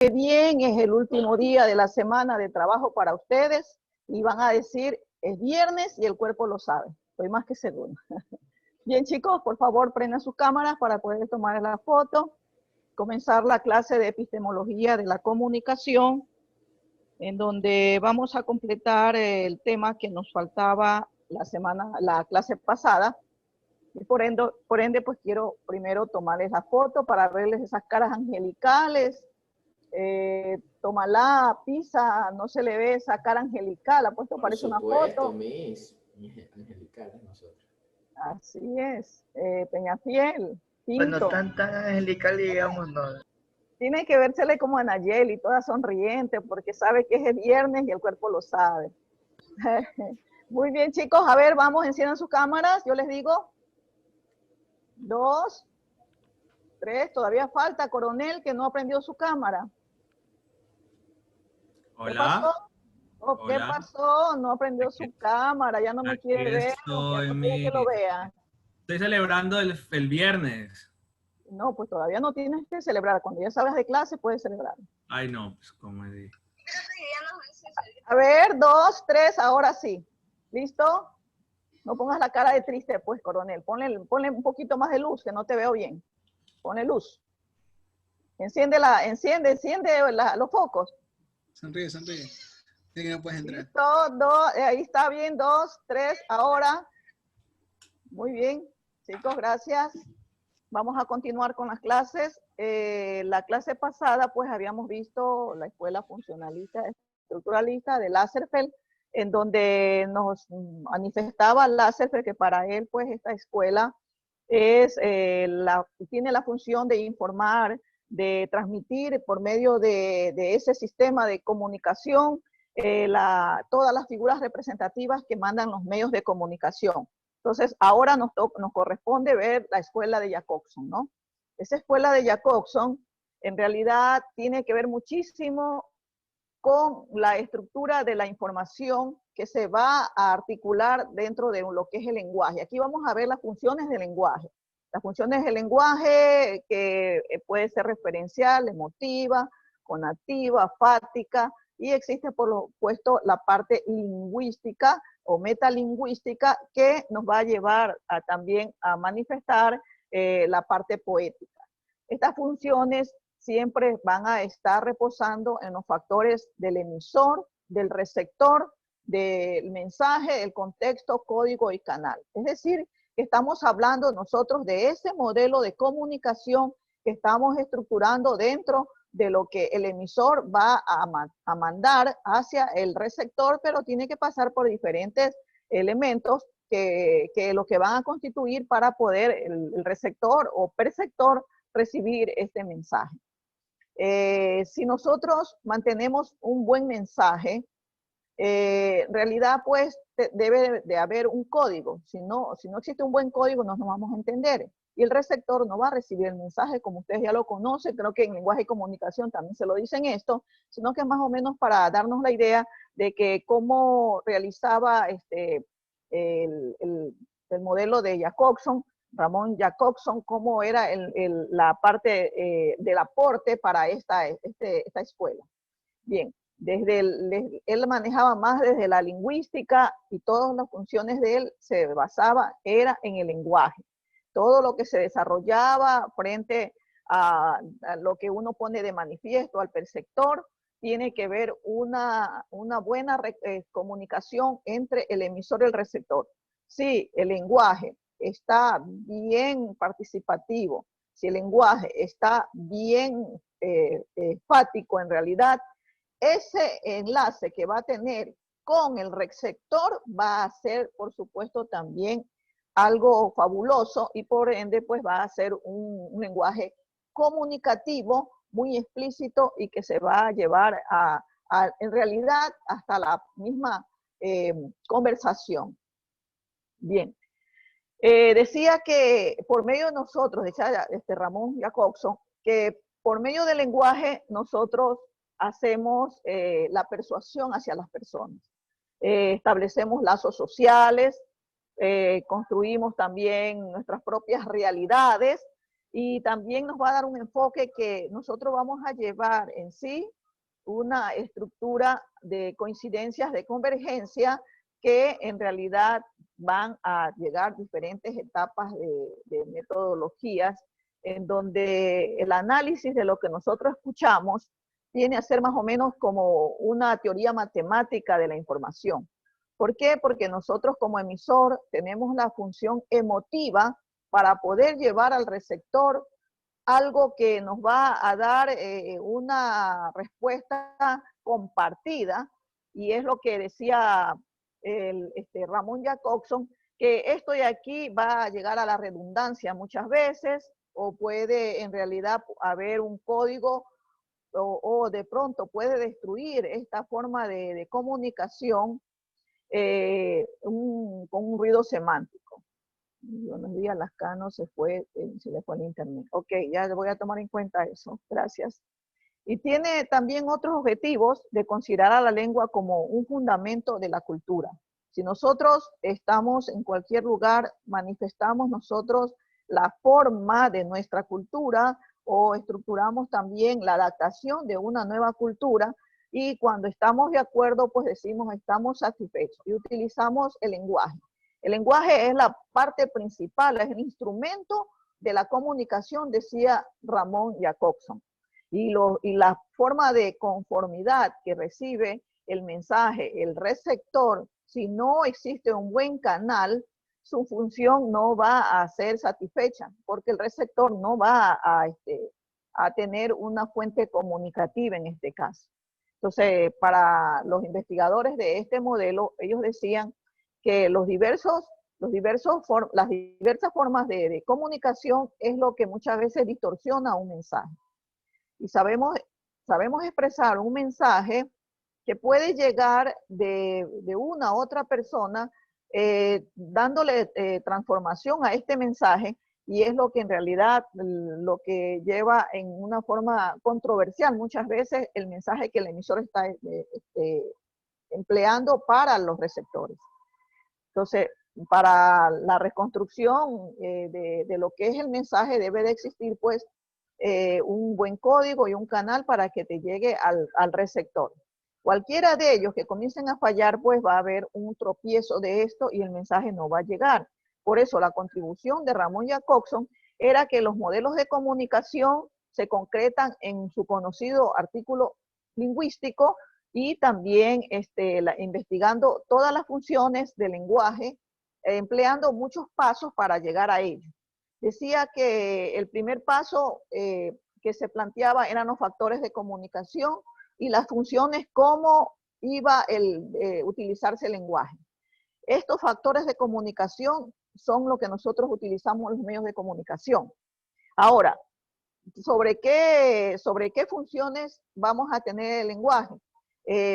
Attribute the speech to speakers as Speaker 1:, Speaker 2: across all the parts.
Speaker 1: Qué bien, es el último día de la semana de trabajo para ustedes y van a decir, es viernes y el cuerpo lo sabe. Estoy más que seguro. Bien, chicos, por favor, prendan sus cámaras para poder tomar la foto. Comenzar la clase de epistemología de la comunicación, en donde vamos a completar el tema que nos faltaba la clase pasada. Y por ende, pues quiero primero tomarles la foto para verles esas caras angelicales. Tómala, Pisa, no se le ve esa cara angelical, ha puesto, parece una foto.
Speaker 2: Mis angelicales nosotros.
Speaker 1: Así es, Peñafiel,
Speaker 3: Bueno,
Speaker 1: Pinto.
Speaker 3: tan angelical, digamos, no.
Speaker 1: Tiene que vérsele como a Nayeli, toda sonriente, porque sabe que es el viernes y el cuerpo lo sabe. Muy bien, chicos, a ver, vamos, enciendan sus cámaras, yo les digo. 2, 3, todavía falta, coronel, que no aprendió su cámara.
Speaker 4: Hola.
Speaker 1: ¿Qué pasó? Oh, ¿qué pasó? No aprendió su cámara, ya no me quiere ver, ya no quiere que lo vea.
Speaker 4: Estoy celebrando el viernes.
Speaker 1: No, pues todavía no tienes que celebrar. Cuando ya salgas de clase, puedes celebrar.
Speaker 4: Ay, no, pues como es.
Speaker 1: A ver, 2, 3, ahora sí. ¿Listo? No pongas la cara de triste, pues, coronel. Ponle un poquito más de luz, que no te veo bien. Ponle luz. Enciende los focos.
Speaker 5: Sonríe. Sí, que no puedes entrar.
Speaker 1: Listo, 2, ahí está bien, 2, 3, ahora. Muy bien, chicos, gracias. Vamos a continuar con las clases. La clase pasada, pues, habíamos visto la escuela funcionalista estructuralista de Lasserfeld, en donde nos manifestaba Lasserfeld que para él, pues, esta escuela tiene la función de informar, de transmitir por medio de ese sistema de comunicación todas las figuras representativas que mandan los medios de comunicación. Entonces, ahora nos corresponde ver la escuela de Jacobson, ¿no? Esa escuela de Jacobson, en realidad, tiene que ver muchísimo con la estructura de la información que se va a articular dentro de lo que es el lenguaje. Aquí vamos a ver las funciones del lenguaje. Las funciones del lenguaje que puede ser referencial, emotiva, conativa, fática, y existe por lo puesto la parte lingüística o metalingüística que nos va a llevar también a manifestar la parte poética. Estas funciones siempre van a estar reposando en los factores del emisor, del receptor, del mensaje, el contexto, código y canal. Es decir, que estamos hablando nosotros de ese modelo de comunicación que estamos estructurando dentro de lo que el emisor va a mandar hacia el receptor, pero tiene que pasar por diferentes elementos que lo que van a constituir para poder el receptor o perceptor recibir este mensaje. Si nosotros mantenemos un buen mensaje, en realidad pues debe de haber un código. Si no existe un buen código, no nos vamos a entender. Y el receptor no va a recibir el mensaje, como ustedes ya lo conocen, creo que en lenguaje y comunicación también se lo dicen esto, sino que más o menos para darnos la idea de que cómo realizaba el modelo de Jacobson, Ramón Jacobson, cómo era la parte del aporte para esta escuela. Bien, él manejaba más desde la lingüística y todas las funciones de él se basaba, era en el lenguaje. Todo lo que se desarrollaba frente a lo que uno pone de manifiesto al perceptor, tiene que ver una buena comunicación entre el emisor y el receptor. Si el lenguaje está bien participativo, si el lenguaje está bien enfático en realidad, ese enlace que va a tener con el receptor va a ser, por supuesto, también algo fabuloso y por ende, pues va a ser un lenguaje comunicativo muy explícito y que se va a llevar en realidad hasta la misma conversación. Bien. Decía que por medio de nosotros, decía Ramón Jacobson, que por medio del lenguaje nosotros hacemos la persuasión hacia las personas. Establecemos lazos sociales, construimos también nuestras propias realidades y también nos va a dar un enfoque que nosotros vamos a llevar en sí una estructura de coincidencias, de convergencia, que en realidad van a llegar diferentes etapas de metodologías en donde el análisis de lo que nosotros escuchamos viene a ser más o menos como una teoría matemática de la información. ¿Por qué? Porque nosotros como emisor tenemos la función emotiva para poder llevar al receptor algo que nos va a dar una respuesta compartida, y es lo que decía Ramón Jacobson, que esto de aquí va a llegar a la redundancia muchas veces, o puede en realidad haber un código, o de pronto puede destruir esta forma de comunicación con un ruido semántico. Buenos días, Lascano se le fue el internet. Ok, ya voy a tomar en cuenta eso. Gracias. Y tiene también otros objetivos de considerar a la lengua como un fundamento de la cultura. Si nosotros estamos en cualquier lugar, manifestamos nosotros la forma de nuestra cultura o estructuramos también la adaptación de una nueva cultura, y cuando estamos de acuerdo, pues decimos estamos satisfechos y utilizamos el lenguaje. El lenguaje es la parte principal, es el instrumento de la comunicación, decía Ramón Jacobson. Y la forma de conformidad que recibe el mensaje, el receptor, si no existe un buen canal, su función no va a ser satisfecha, porque el receptor no va a tener una fuente comunicativa en este caso. Entonces, para los investigadores de este modelo, ellos decían que las diversas formas de comunicación es lo que muchas veces distorsiona un mensaje. Y sabemos expresar un mensaje que puede llegar de una a otra persona, dándole transformación a este mensaje, y es lo que en realidad lo que lleva en una forma controversial muchas veces el mensaje que el emisor está empleando para los receptores. Entonces, para la reconstrucción de lo que es el mensaje debe de existir pues un buen código y un canal para que te llegue al receptor. Cualquiera de ellos que comiencen a fallar, pues va a haber un tropiezo de esto y el mensaje no va a llegar. Por eso la contribución de Ramón Jacobson era que los modelos de comunicación se concretan en su conocido artículo lingüístico, y también investigando todas las funciones del lenguaje, empleando muchos pasos para llegar a ello. Decía que el primer paso que se planteaba eran los factores de comunicación y las funciones, cómo iba a utilizarse el lenguaje. Estos factores de comunicación son lo que nosotros utilizamos en los medios de comunicación. Ahora, ¿sobre qué funciones vamos a tener el lenguaje?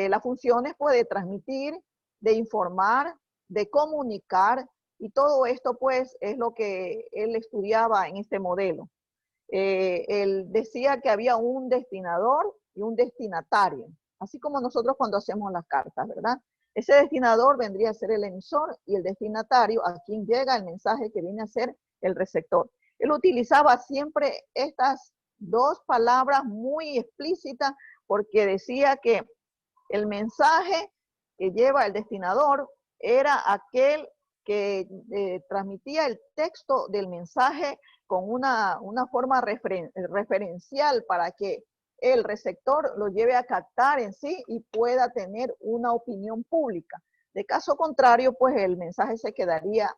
Speaker 1: Las funciones puede transmitir, de informar, de comunicar, y todo esto pues es lo que él estudiaba en este modelo. Él decía que había un destinador y un destinatario, así como nosotros cuando hacemos las cartas, ¿verdad? Ese destinador vendría a ser el emisor, y el destinatario a quien llega el mensaje, que viene a ser el receptor. Él utilizaba siempre estas dos palabras muy explícitas, porque decía que el mensaje que lleva el destinador era aquel que transmitía el texto del mensaje con una forma referencial para que el receptor lo lleve a captar en sí y pueda tener una opinión pública. De caso contrario, pues el mensaje se quedaría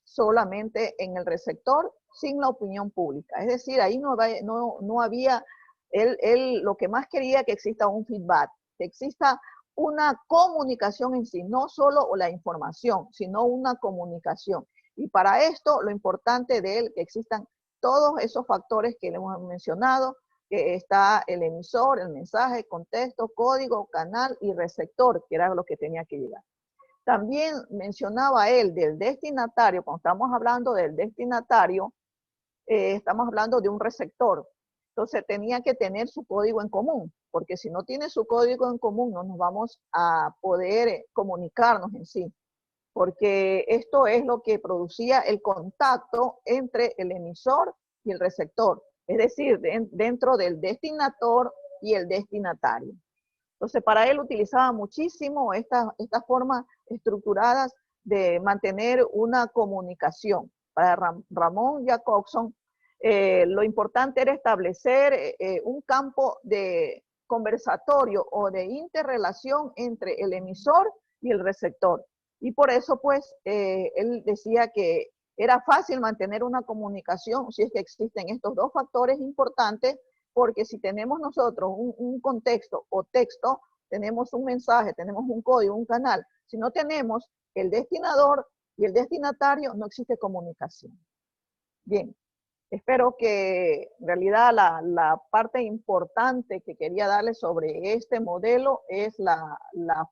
Speaker 1: solamente en el receptor sin la opinión pública. Es decir, ahí no había, él lo que más quería que exista un feedback, que exista una comunicación en sí, no solo la información, sino una comunicación. Y para esto, lo importante de él, que existan todos esos factores que le hemos mencionado, que está el emisor, el mensaje, contexto, código, canal y receptor, que era lo que tenía que llegar. También mencionaba él del destinatario. Cuando estamos hablando del destinatario, estamos hablando de un receptor. Entonces tenía que tener su código en común, porque si no tiene su código en común no nos vamos a poder comunicarnos en sí, porque esto es lo que producía el contacto entre el emisor y el receptor, es decir, dentro del destinador y el destinatario. Entonces, para él utilizaba muchísimo estas formas estructuradas de mantener una comunicación. Para Ramón Jacobson, lo importante era establecer un campo de conversatorio o de interrelación entre el emisor y el receptor. Y por eso, pues, él decía que era fácil mantener una comunicación si es que existen estos dos factores importantes, porque si tenemos nosotros un contexto o texto, tenemos un mensaje, tenemos un código, un canal. Si no tenemos el destinador y el destinatario, no existe comunicación. Bien, espero que en realidad la parte importante que quería darles sobre este modelo es la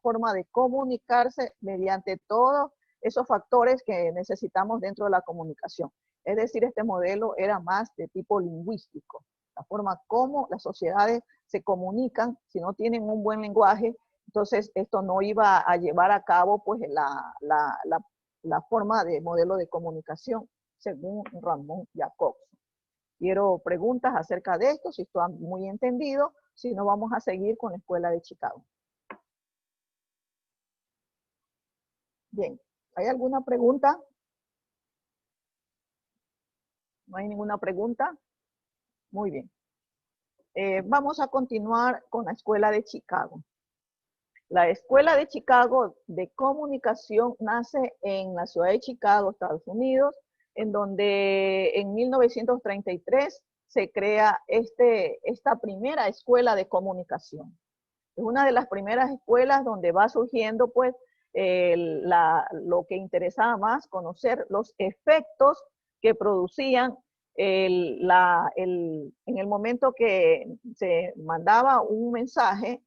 Speaker 1: forma de comunicarse mediante todos esos factores que necesitamos dentro de la comunicación. Es decir, este modelo era más de tipo lingüístico, la forma como las sociedades se comunican. Si no tienen un buen lenguaje, entonces esto no iba a llevar a cabo pues la forma de modelo de comunicación según Ramón Jacobson. Quiero preguntas acerca de esto, si están muy entendido, si no vamos a seguir con la Escuela de Chicago. Bien, ¿hay alguna pregunta? ¿No hay ninguna pregunta? Muy bien. Vamos a continuar con la Escuela de Chicago. La Escuela de Chicago de Comunicación nace en la ciudad de Chicago, Estados Unidos, en donde en 1933 se crea esta primera escuela de comunicación. Es una de las primeras escuelas donde va surgiendo pues lo que interesaba más, conocer los efectos que producían en el momento que se mandaba un mensaje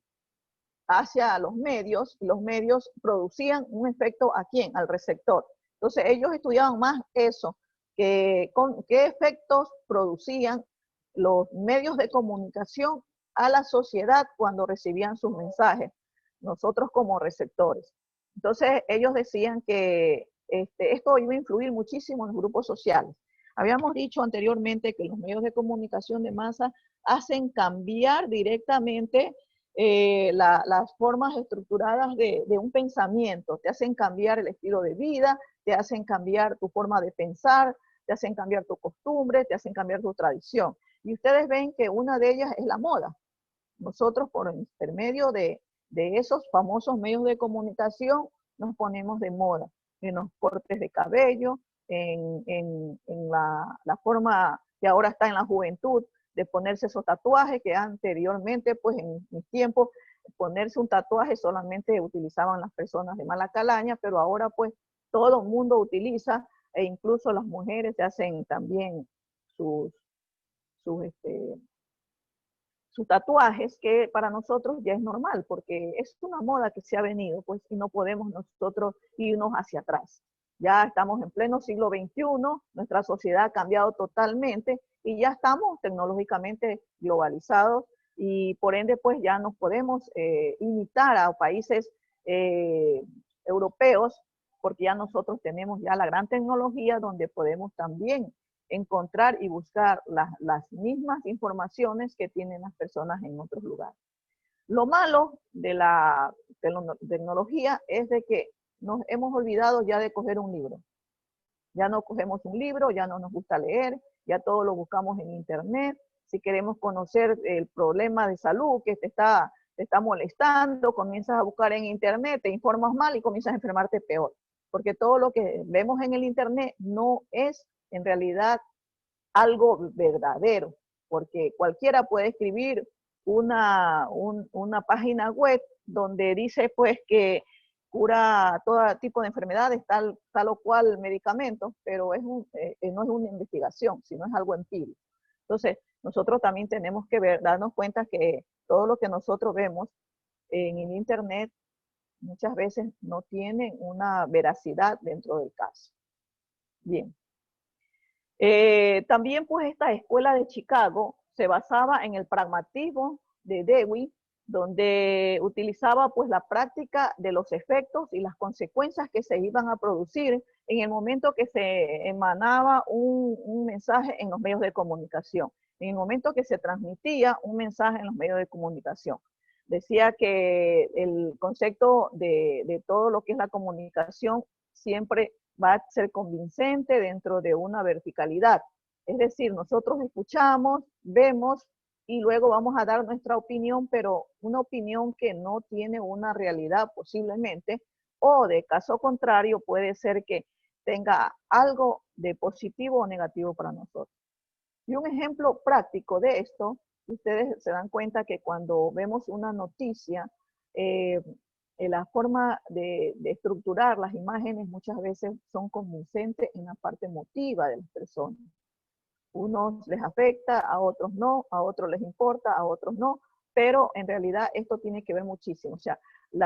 Speaker 1: hacia los medios, y los medios producían un efecto ¿a quién? Al receptor. Entonces ellos estudiaban más eso, qué efectos producían los medios de comunicación a la sociedad cuando recibían sus mensajes, nosotros como receptores. Entonces ellos decían que esto iba a influir muchísimo en los grupos sociales. Habíamos dicho anteriormente que los medios de comunicación de masa hacen cambiar directamente las formas estructuradas de un pensamiento, te hacen cambiar el estilo de vida, te hacen cambiar tu forma de pensar, te hacen cambiar tu costumbre, te hacen cambiar tu tradición. Y ustedes ven que una de ellas es la moda. Nosotros por intermedio de esos famosos medios de comunicación nos ponemos de moda, en los cortes de cabello, en la forma que ahora está en la juventud, de ponerse esos tatuajes que anteriormente, pues en mis tiempos, ponerse un tatuaje solamente utilizaban las personas de mala calaña, pero ahora pues todo el mundo utiliza, e incluso las mujeres se hacen también sus tatuajes, que para nosotros ya es normal, porque es una moda que se ha venido, pues, y no podemos nosotros irnos hacia atrás. Ya estamos en pleno siglo XXI, nuestra sociedad ha cambiado totalmente y ya estamos tecnológicamente globalizados y por ende pues ya nos podemos imitar a países europeos, porque ya nosotros tenemos ya la gran tecnología donde podemos también encontrar y buscar las mismas informaciones que tienen las personas en otros lugares. Lo malo de la tecnología es de que nos hemos olvidado ya de coger un libro. Ya no cogemos un libro, ya no nos gusta leer, ya todo lo buscamos en internet. Si queremos conocer el problema de salud que te está molestando, comienzas a buscar en internet, te informas mal y comienzas a enfermarte peor. Porque todo lo que vemos en el internet no es en realidad algo verdadero, porque cualquiera puede escribir una página web donde dice pues que cura todo tipo de enfermedades, tal o cual medicamento, pero no es una investigación, sino es algo empírico. Entonces, nosotros también tenemos que darnos cuenta que todo lo que nosotros vemos en el internet muchas veces no tienen una veracidad dentro del caso. Bien. También pues esta escuela de Chicago se basaba en el pragmatismo de Dewey donde utilizaba pues la práctica de los efectos y las consecuencias que se iban a producir en el momento que se emanaba un mensaje en los medios de comunicación, en el momento que se transmitía un mensaje en los medios de comunicación. Decía que el concepto de todo lo que es la comunicación siempre va a ser convincente dentro de una verticalidad. Es decir, nosotros escuchamos, vemos y luego vamos a dar nuestra opinión, pero una opinión que no tiene una realidad posiblemente, o de caso contrario puede ser que tenga algo de positivo o negativo para nosotros. Y un ejemplo práctico de esto, ustedes se dan cuenta que cuando vemos una noticia, la forma de estructurar las imágenes muchas veces son convincentes en la parte emotiva de las personas. Unos les afecta, a otros no, a otros les importa, a otros no, pero en realidad esto tiene que ver muchísimo. O sea,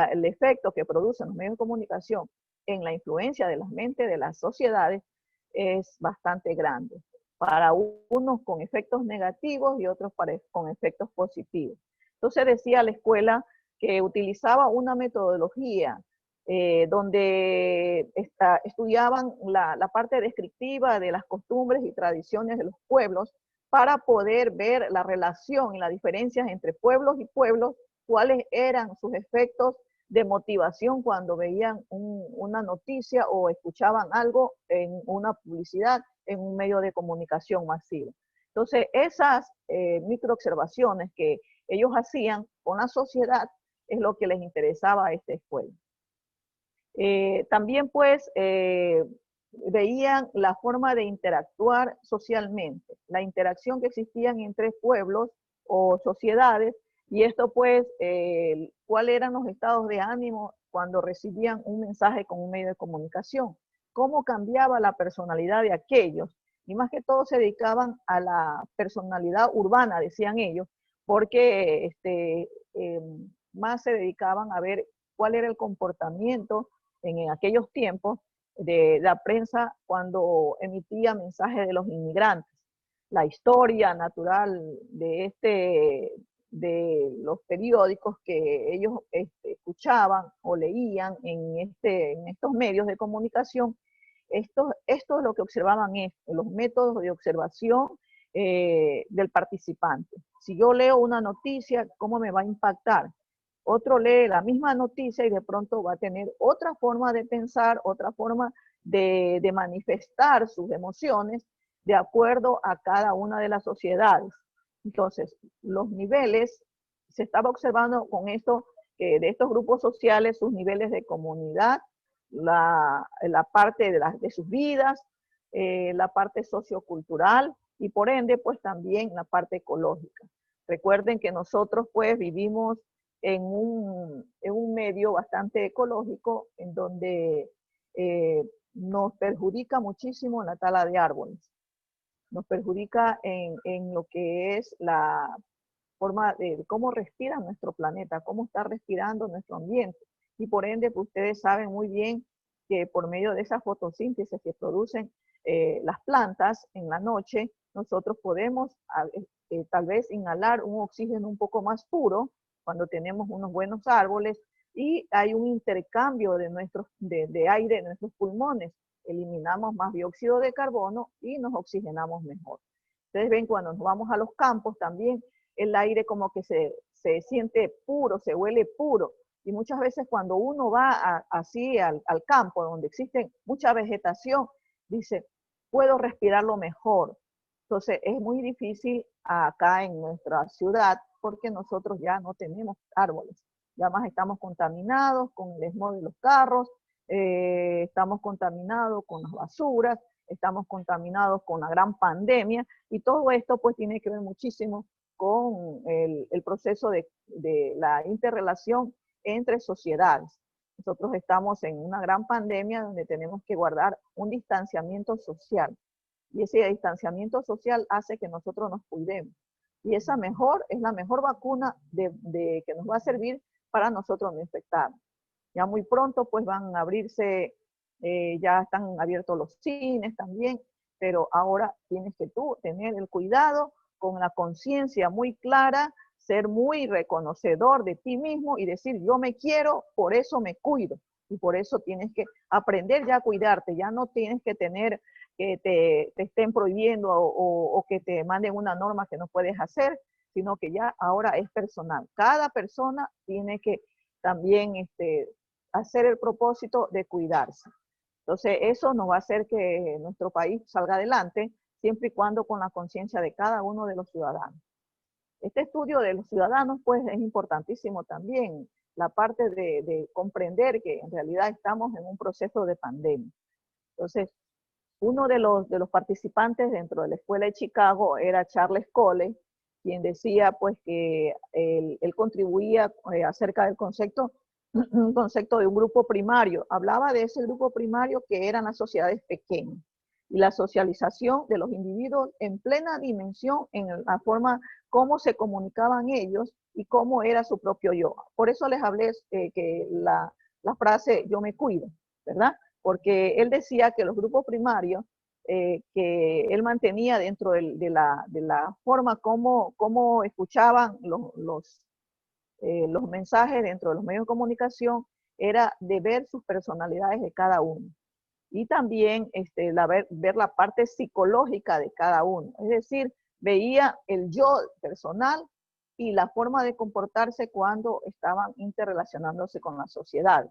Speaker 1: el efecto que producen los medios de comunicación en la influencia de las mentes de las sociedades es bastante grande. Para unos con efectos negativos y otros con efectos positivos. Entonces decía la escuela que utilizaba una metodología donde estudiaban la parte descriptiva de las costumbres y tradiciones de los pueblos para poder ver la relación y las diferencias entre pueblos y pueblos, cuáles eran sus efectos de motivación cuando veían una noticia o escuchaban algo en una publicidad, en un medio de comunicación masivo. Entonces, esas microobservaciones que ellos hacían con la sociedad es lo que les interesaba a esta escuela. También pues veían la forma de interactuar socialmente, la interacción que existían entre pueblos o sociedades, y esto pues, cuáles eran los estados de ánimo cuando recibían un mensaje con un medio de comunicación, cómo cambiaba la personalidad de aquellos, y más que todo se dedicaban a la personalidad urbana, decían ellos, porque más se dedicaban a ver cuál era el comportamiento en aquellos tiempos de la prensa cuando emitía mensajes de los inmigrantes. La historia natural de los periódicos que ellos escuchaban o leían en estos medios de comunicación, esto es lo que observaban, los métodos de observación del participante. Si yo leo una noticia, ¿cómo me va a impactar? Otro lee la misma noticia y de pronto va a tener otra forma de pensar, otra forma de manifestar sus emociones de acuerdo a cada una de las sociedades. Entonces, los niveles, se estaba observando con esto, de estos grupos sociales, sus niveles de comunidad, la parte de sus vidas, la parte sociocultural y por ende, pues también la parte ecológica. Recuerden que nosotros pues vivimos en un medio bastante ecológico en donde nos perjudica muchísimo la tala de árboles. Nos perjudica en lo que es la forma de cómo respira nuestro planeta, cómo está respirando nuestro ambiente. Y por ende, pues ustedes saben muy bien que por medio de esa fotosíntesis que producen las plantas en la noche, nosotros podemos tal vez inhalar un oxígeno un poco más puro cuando tenemos unos buenos árboles y hay un intercambio de aire en nuestros pulmones. Eliminamos más dióxido de carbono y nos oxigenamos mejor. Ustedes ven cuando nos vamos a los campos también, el aire como que se siente puro, se huele puro. Y muchas veces cuando uno va así al campo, donde existe mucha vegetación, dice, puedo respirarlo mejor. Entonces es muy difícil acá en nuestra ciudad porque nosotros ya no tenemos árboles. Ya más estamos contaminados con el smog de los carros, estamos contaminados con las basuras, estamos contaminados con la gran pandemia y todo esto pues tiene que ver muchísimo con el proceso de la interrelación entre sociedades. Nosotros estamos en una gran pandemia donde tenemos que guardar un distanciamiento social y ese distanciamiento social hace que nosotros nos cuidemos y esa es la mejor vacuna que nos va a servir para nosotros no infectarnos. Ya muy pronto pues van a abrirse, ya están abiertos los cines también, pero ahora tienes que tú tener el cuidado con la conciencia muy clara, ser muy reconocedor de ti mismo y decir, yo me quiero, por eso me cuido. Y por eso tienes que aprender ya a cuidarte, ya no tienes que tener que te estén prohibiendo o que te manden una norma que no puedes hacer, sino que ya ahora es personal. Cada persona tiene que también hacer el propósito de cuidarse. Entonces, eso nos va a hacer que nuestro país salga adelante, siempre y cuando con la conciencia de cada uno de los ciudadanos. Este estudio de los ciudadanos, pues, es importantísimo también, la parte de comprender que en realidad estamos en un proceso de pandemia. Entonces, uno de los participantes dentro de la Escuela de Chicago era Charles Coley, quien decía, pues, que él contribuía acerca del concepto, un concepto de un grupo primario. Hablaba de ese grupo primario que eran las sociedades pequeñas y la socialización de los individuos en plena dimensión en la forma cómo se comunicaban ellos y cómo era su propio yo. Por eso les hablé que la frase yo me cuido, ¿verdad? Porque él decía que los grupos primarios que él mantenía dentro de la forma como escuchaban los mensajes dentro de los medios de comunicación era de ver sus personalidades de cada uno. Y también ver la parte psicológica de cada uno. Es decir, veía el yo personal y la forma de comportarse cuando estaban interrelacionándose con la sociedad.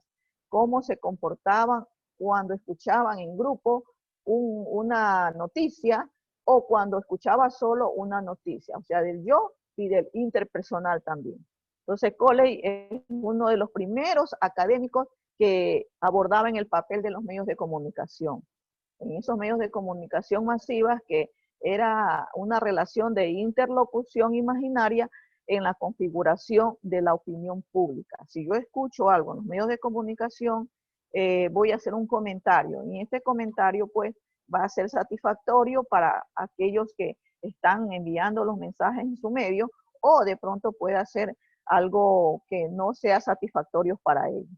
Speaker 1: Cómo se comportaban cuando escuchaban en grupo una noticia o cuando escuchaba solo una noticia. O sea, del yo y del interpersonal también. Entonces, Coley es uno de los primeros académicos que abordaban el papel de los medios de comunicación. En esos medios de comunicación masivas que era una relación de interlocución imaginaria en la configuración de la opinión pública. Si yo escucho algo en los medios de comunicación, voy a hacer un comentario y este comentario pues va a ser satisfactorio para aquellos que están enviando los mensajes en su medio o de pronto pueda ser algo que no sea satisfactorio para ellos.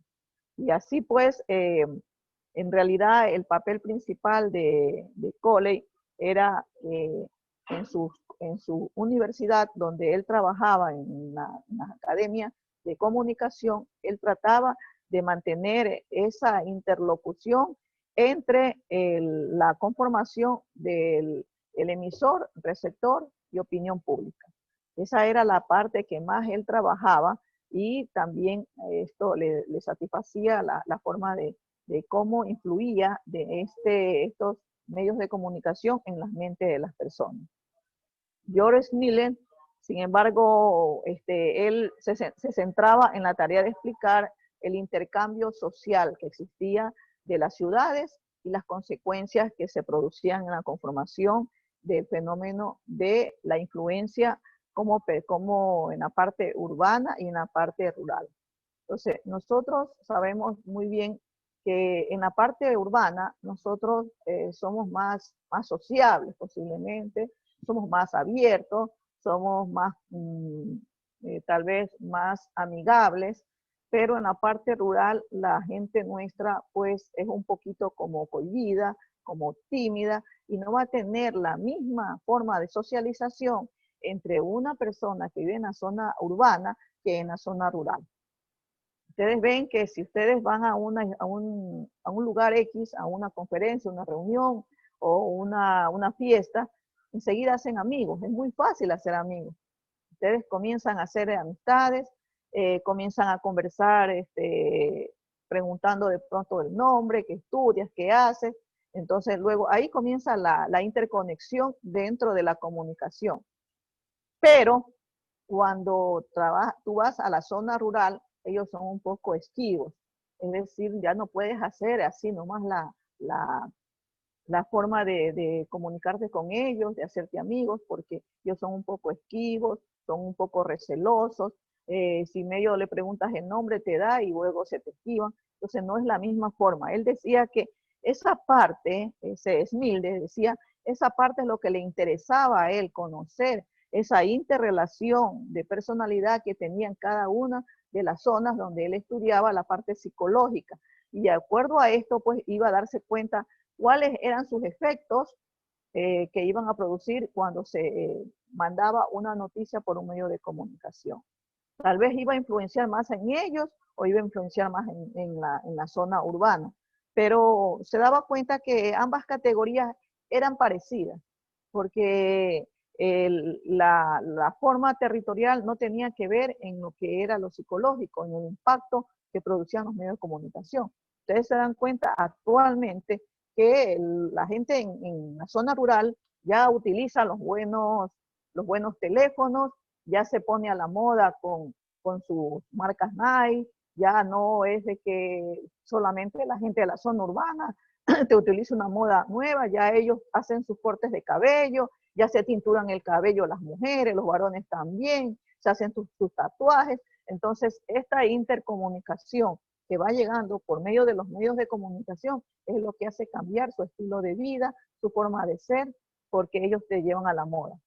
Speaker 1: Y así pues, en realidad el papel principal de Coley era en su universidad, donde él trabajaba en la academia de comunicación, él trataba de mantener esa interlocución entre la conformación del emisor, receptor y opinión pública. Esa era la parte que más él trabajaba y también esto le satisfacía la forma de cómo influía de estos medios de comunicación en las mentes de las personas. George Miller, sin embargo, él se centraba en la tarea de explicar el intercambio social que existía de las ciudades y las consecuencias que se producían en la conformación del fenómeno de la influencia como en la parte urbana y en la parte rural. Entonces, nosotros sabemos muy bien que en la parte urbana nosotros somos más sociables posiblemente, somos más abiertos, somos más, tal vez más amigables, pero en la parte rural la gente nuestra pues es un poquito como cohibida, como tímida y no va a tener la misma forma de socialización entre una persona que vive en la zona urbana que en la zona rural. Ustedes ven que si ustedes van a un lugar X, a una conferencia, una reunión o una fiesta, enseguida hacen amigos, es muy fácil hacer amigos. Ustedes comienzan a hacer amistades, comienzan a conversar preguntando de pronto el nombre, qué estudias, qué haces. Entonces luego ahí comienza la interconexión dentro de la comunicación. Pero cuando tú vas a la zona rural, ellos son un poco esquivos. Es decir, ya no puedes hacer así nomás la forma de comunicarte con ellos, de hacerte amigos, porque ellos son un poco esquivos, son un poco recelosos. Si medio le preguntas el nombre, te da y luego se te esquivan. Entonces no es la misma forma. Él decía que esa parte, Smilde decía, esa parte es lo que le interesaba a él conocer, esa interrelación de personalidad que tenían cada una de las zonas donde él estudiaba la parte psicológica. Y de acuerdo a esto, pues iba a darse cuenta cuáles eran sus efectos que iban a producir cuando se mandaba una noticia por un medio de comunicación. Tal vez iba a influenciar más en ellos o iba a influenciar más en la zona urbana, pero se daba cuenta que ambas categorías eran parecidas, porque la forma territorial no tenía que ver en lo que era lo psicológico, en el impacto que producían los medios de comunicación. Ustedes se dan cuenta actualmente que la gente en la zona rural ya utiliza los buenos teléfonos, ya se pone a la moda con sus marcas Nike, ya no es de que solamente la gente de la zona urbana te utiliza una moda nueva, ya ellos hacen sus cortes de cabello, ya se tinturan el cabello las mujeres, los varones también, se hacen sus tatuajes. Entonces, esta intercomunicación que va llegando por medio de los medios de comunicación es lo que hace cambiar su estilo de vida, su forma de ser, porque ellos te llevan a la moda.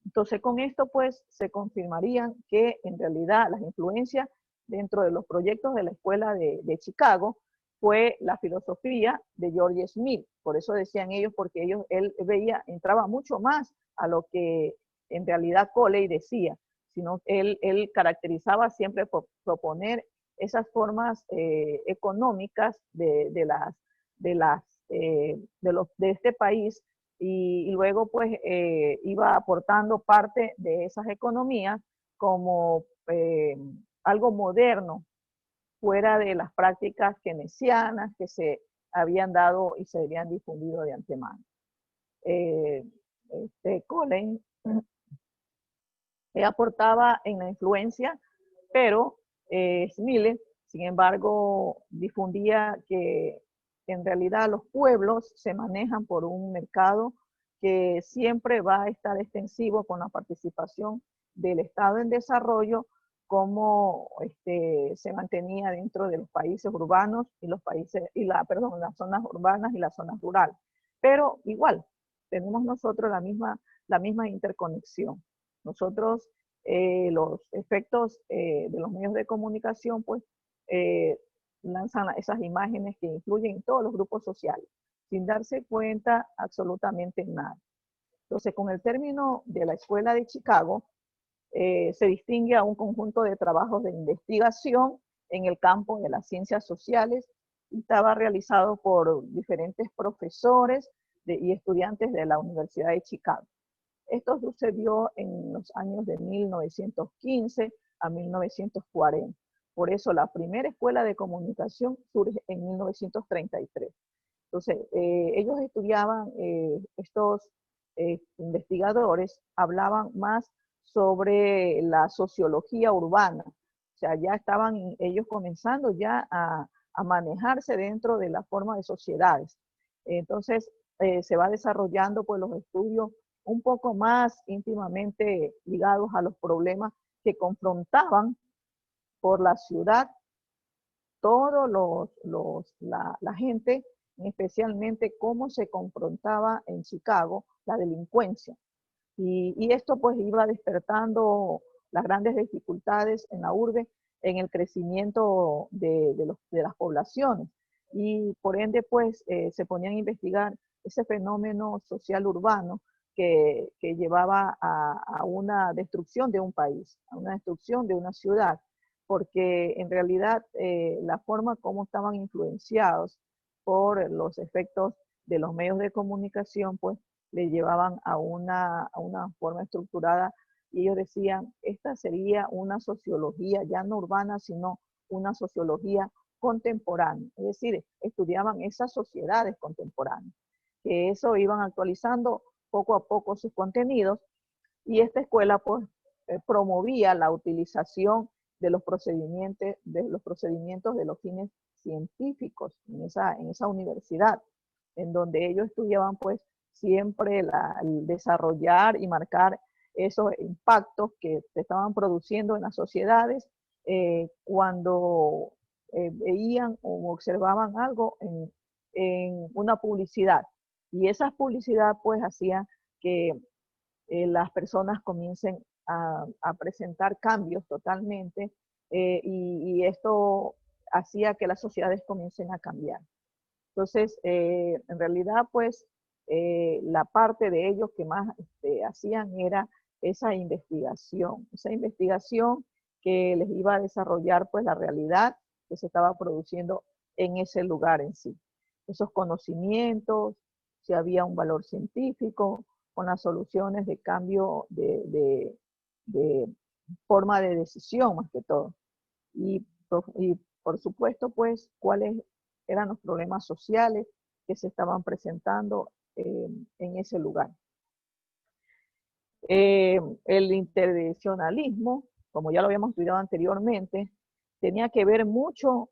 Speaker 1: Entonces, con esto, pues, se confirmarían que en realidad las influencias dentro de los proyectos de la escuela de Chicago fue la filosofía de George Smith. Por eso decían ellos, porque él entraba mucho más a lo que en realidad Coley decía, sino él caracterizaba siempre por proponer esas formas económicas de este país, y luego pues iba aportando parte de esas economías como algo moderno, fuera de las prácticas keynesianas que se habían dado y se habían difundido de antemano. Colin aportaba en la influencia, pero Smith, sin embargo, difundía que en realidad los pueblos se manejan por un mercado que siempre va a estar extensivo con la participación del Estado en desarrollo, como se mantenía dentro de los países urbanos y las zonas urbanas y las zonas rurales. Pero igual, tenemos nosotros la misma interconexión. Nosotros, los efectos de los medios de comunicación, pues, lanzan esas imágenes que influyen en todos los grupos sociales, sin darse cuenta absolutamente en nada. Entonces, con el término de la Escuela de Chicago, se distingue a un conjunto de trabajos de investigación en el campo de las ciencias sociales, y estaba realizado por diferentes profesores y estudiantes de la Universidad de Chicago. Esto sucedió en los años de 1915 a 1940. Por eso la primera escuela de comunicación surge en 1933. Entonces, ellos estudiaban, estos investigadores hablaban más sobre la sociología urbana. O sea, ya estaban ellos comenzando ya a manejarse dentro de la forma de sociedades. Entonces, se va desarrollando pues los estudios un poco más íntimamente ligados a los problemas que confrontaban por la ciudad todos la gente, especialmente cómo se confrontaba en Chicago la delincuencia. Y esto pues iba despertando las grandes dificultades en la urbe, en el crecimiento de las poblaciones. Y por ende pues se ponían a investigar ese fenómeno social urbano que llevaba a una destrucción de un país, a una destrucción de una ciudad, porque en realidad la forma como estaban influenciados por los efectos de los medios de comunicación, pues le llevaban a una forma estructurada, y ellos decían, esta sería una sociología ya no urbana, sino una sociología contemporánea, es decir, estudiaban esas sociedades contemporáneas, que eso iban actualizando poco a poco sus contenidos, y esta escuela pues promovía la utilización de los procedimientos de los fines científicos en esa universidad, en donde ellos estudiaban pues siempre el desarrollar y marcar esos impactos que se estaban produciendo en las sociedades cuando veían o observaban algo en una publicidad. Y esa publicidad pues hacía que las personas comiencen a presentar cambios totalmente, y esto hacía que las sociedades comiencen a cambiar. Entonces, en realidad, pues, la parte de ellos que más hacían era esa investigación que les iba a desarrollar pues la realidad que se estaba produciendo en ese lugar en sí. Esos conocimientos, si había un valor científico, con las soluciones de cambio de forma de decisión más que todo. Y por supuesto, pues, cuáles eran los problemas sociales que se estaban presentando en ese lugar. El interdimensionalismo, como ya lo habíamos estudiado anteriormente, tenía que ver mucho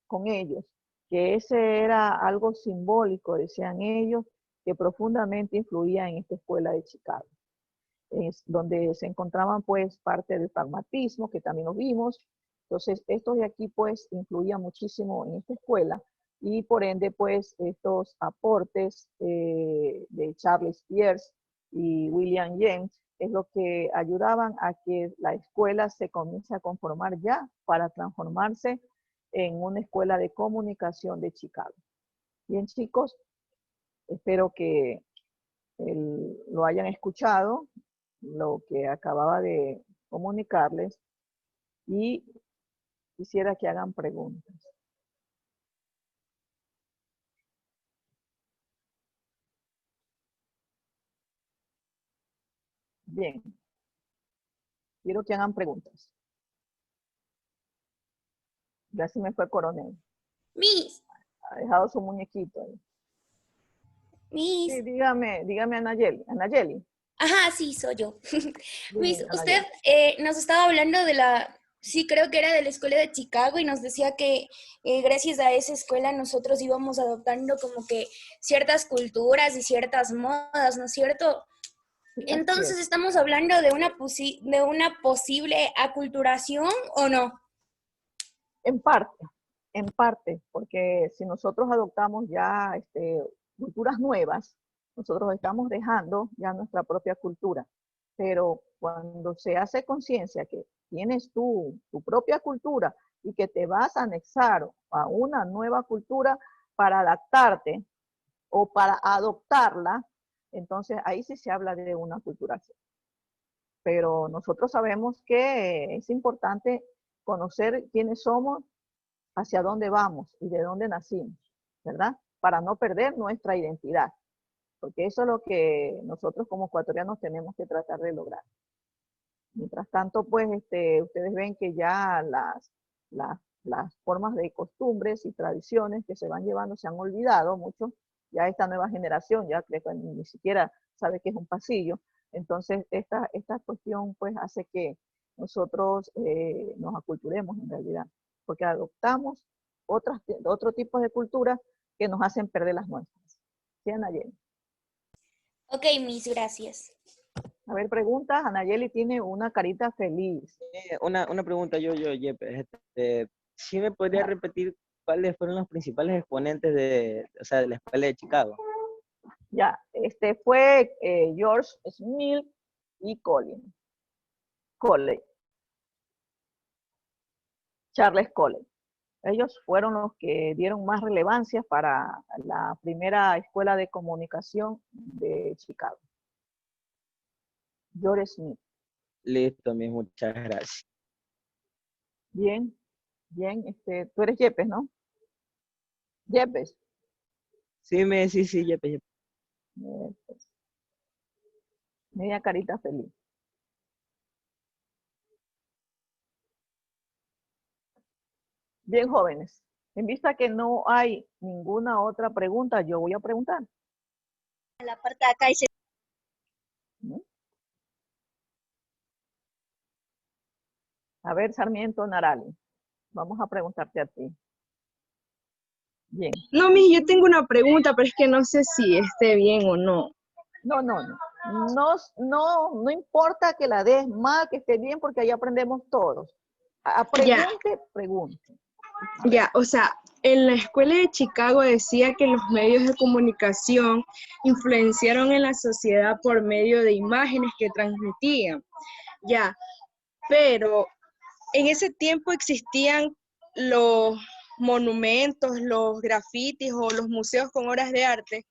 Speaker 1: con ellos, que ese era algo simbólico, decían ellos, que profundamente influía en esta escuela de Chicago, donde se encontraban pues parte del pragmatismo, que también lo vimos. Entonces, estos de aquí pues influían muchísimo en esta escuela y por ende pues estos aportes de Charles Peirce y William James es lo que ayudaban a que la escuela se comience a conformar ya para transformarse en una escuela de comunicación de Chicago. Bien, chicos, espero que lo hayan escuchado, lo que acababa de comunicarles, y quisiera que hagan preguntas. Bien, quiero que hagan preguntas. Ya se me fue el coronel.
Speaker 6: Miss,
Speaker 1: Ha dejado su muñequito ahí.
Speaker 6: Miss.
Speaker 1: Sí, dígame Anayeli. Anayeli.
Speaker 6: Ajá, sí, soy yo. Miss,
Speaker 1: Dime,
Speaker 6: usted
Speaker 1: Anayeli.
Speaker 6: nos estaba hablando de sí, creo que era de la escuela de Chicago y nos decía que gracias a esa escuela nosotros íbamos adoptando como que ciertas culturas y ciertas modas, ¿no es cierto?
Speaker 1: Sí, así
Speaker 6: Entonces,
Speaker 1: es.
Speaker 6: ¿estamos hablando de una posible aculturación o no?
Speaker 1: En parte, porque si nosotros adoptamos ya culturas nuevas, nosotros estamos dejando ya nuestra propia cultura. Pero cuando se hace conciencia que tienes tu propia cultura y que te vas a anexar a una nueva cultura para adaptarte o para adoptarla, entonces ahí sí se habla de una aculturación. Pero nosotros sabemos que es importante conocer quiénes somos, hacia dónde vamos y de dónde nacimos, ¿verdad? Para no perder nuestra identidad, porque eso es lo que nosotros como ecuatorianos tenemos que tratar de lograr. Mientras tanto, pues ustedes ven que ya las formas de costumbres y tradiciones que se van llevando se han olvidado mucho. Ya esta nueva generación ya creo que ni siquiera sabe qué es un pasillo. Entonces, esta cuestión pues hace que nosotros nos aculturemos en realidad, porque adoptamos otro tipo de culturas que nos hacen perder las nuestras. ¿Sí, Anayeli?
Speaker 6: Ok, Miss, gracias.
Speaker 1: A ver, preguntas. Anayeli tiene una carita feliz.
Speaker 7: Una pregunta Yepes. ¿Sí me podría repetir cuáles fueron los principales exponentes de la escuela de Chicago?
Speaker 1: Ya, fue George Smith y Colley. Charles Colley. Ellos fueron los que dieron más relevancia para la primera escuela de comunicación de Chicago. George Smith.
Speaker 7: Listo, mis muchas gracias.
Speaker 1: Bien, bien. Tú eres Yepes, ¿no? Yepes.
Speaker 7: Sí, Yepes.
Speaker 1: Yepes. Media carita feliz. Bien, jóvenes. En vista que no hay ninguna otra pregunta, yo voy a preguntar.
Speaker 6: La parte de acá dice...
Speaker 1: A ver, Sarmiento Narali, vamos a preguntarte a ti. Bien.
Speaker 8: No, mi, yo tengo una pregunta, pero es que no sé si esté bien o no.
Speaker 1: No importa que la des mal, que esté bien, porque ahí aprendemos todos. Pregunte.
Speaker 8: Ya, o sea, en la escuela de Chicago decía que los medios de comunicación influenciaron en la sociedad por medio de imágenes que transmitían. Ya, pero en ese tiempo existían los monumentos, los grafitis o los museos con obras de arte.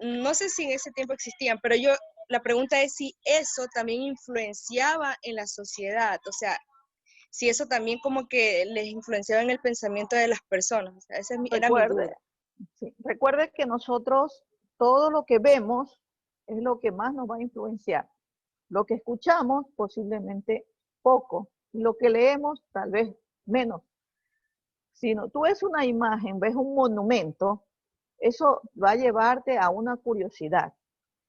Speaker 8: no sé si en ese tiempo existían, pero la pregunta es si eso también influenciaba en la sociedad, o sea, si eso también como que les influenciaba en el pensamiento de las personas. O sea, esa era mi duda.
Speaker 1: Sí, recuerde que nosotros todo lo que vemos es lo que más nos va a influenciar. Lo que escuchamos posiblemente poco, y lo que leemos tal vez menos. Si no, tú ves una imagen, ves un monumento, eso va a llevarte a una curiosidad.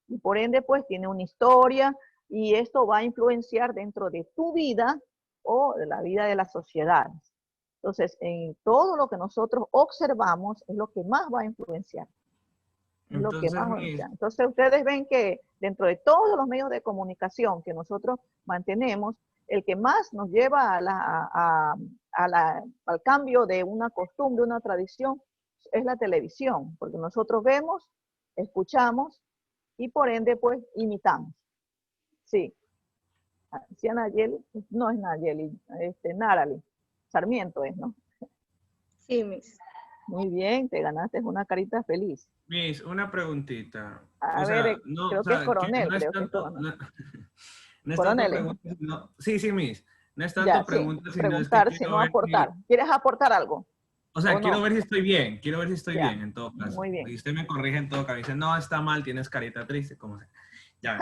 Speaker 1: Y por ende, pues tiene una historia y esto va a influenciar dentro de tu vida o de la vida de las sociedades. Entonces, en todo lo que nosotros observamos es lo que más va a influenciar. Es lo que más va a influenciar. Entonces, ustedes ven que dentro de todos los medios de comunicación que nosotros mantenemos, el que más nos lleva al cambio de una costumbre, una tradición, es la televisión, porque nosotros vemos, escuchamos y por ende, pues, imitamos. Sí. Sí, Nayeli, no es Nayeli, Narali. Sarmiento es, ¿no?
Speaker 8: Sí, Miss.
Speaker 1: Muy bien, te ganaste una carita feliz.
Speaker 4: Miss, una preguntita.
Speaker 1: A ver, creo que es coronel,
Speaker 4: no es
Speaker 1: creo que es
Speaker 4: tanto,
Speaker 1: coronel.
Speaker 4: no es
Speaker 1: Coronel,
Speaker 4: tanto pregunta, sí, Miss. No es tanto
Speaker 1: ya,
Speaker 4: pregunta,
Speaker 1: sí,
Speaker 4: sino
Speaker 1: preguntar,
Speaker 4: es que
Speaker 1: sino aportar. ¿Quieres aportar algo?
Speaker 4: O sea, quiero
Speaker 1: no?
Speaker 4: ver si estoy bien, quiero ver si estoy
Speaker 1: Ya,
Speaker 4: bien en todo caso.
Speaker 1: muy bien.
Speaker 4: Y usted me corrige en todo caso. Dice, no, está mal, tienes carita triste, como sea. Ya.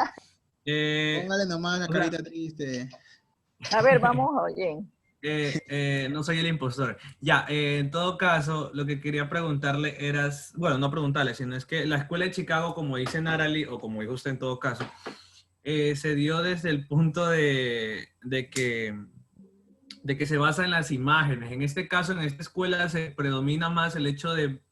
Speaker 5: Póngale nomás la carita triste.
Speaker 1: A ver, vamos, oye.
Speaker 4: No soy el impostor. Ya, en todo caso, lo que quería preguntarle era, bueno, no preguntarle, sino es que la escuela de Chicago, como dice Narali, o como dijo usted en todo caso, se dio desde el punto de que se basa en las imágenes. En este caso, en esta escuela se predomina más el hecho de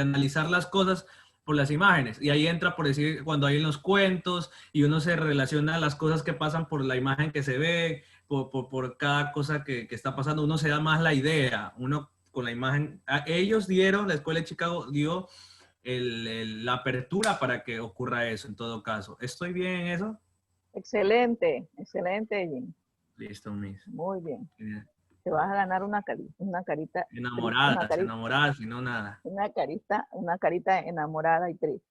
Speaker 4: analizar las cosas por las imágenes. Y ahí entra, por decir, cuando hay en los cuentos y uno se relaciona las cosas que pasan por la imagen que se ve, por cada cosa que está pasando, uno se da más la idea, uno con la imagen. Ellos dieron, la escuela de Chicago dio la apertura para que ocurra eso en todo caso. ¿Estoy bien en eso?
Speaker 1: Excelente, excelente, Jim.
Speaker 4: Listo, Miss.
Speaker 1: Muy bien.
Speaker 4: Bien.
Speaker 1: Te vas a ganar una carita.
Speaker 4: Enamorada, si no nada.
Speaker 1: Una carita enamorada y triste.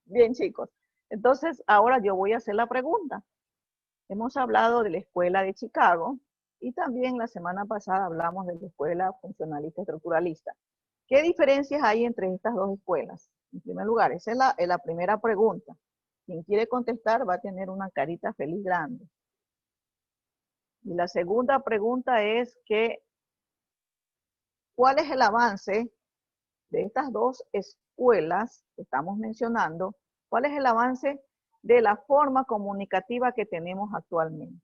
Speaker 1: Bien, chicos. Entonces, ahora yo voy a hacer la pregunta. Hemos hablado de la escuela de Chicago y también la semana pasada hablamos de la escuela funcionalista estructuralista. ¿Qué diferencias hay entre estas dos escuelas? En primer lugar, esa es la primera pregunta. Quien quiere contestar va a tener una carita feliz grande. Y la segunda pregunta es ¿cuál es el avance de estas dos escuelas que estamos mencionando? ¿Cuál es el avance de la forma comunicativa que tenemos actualmente?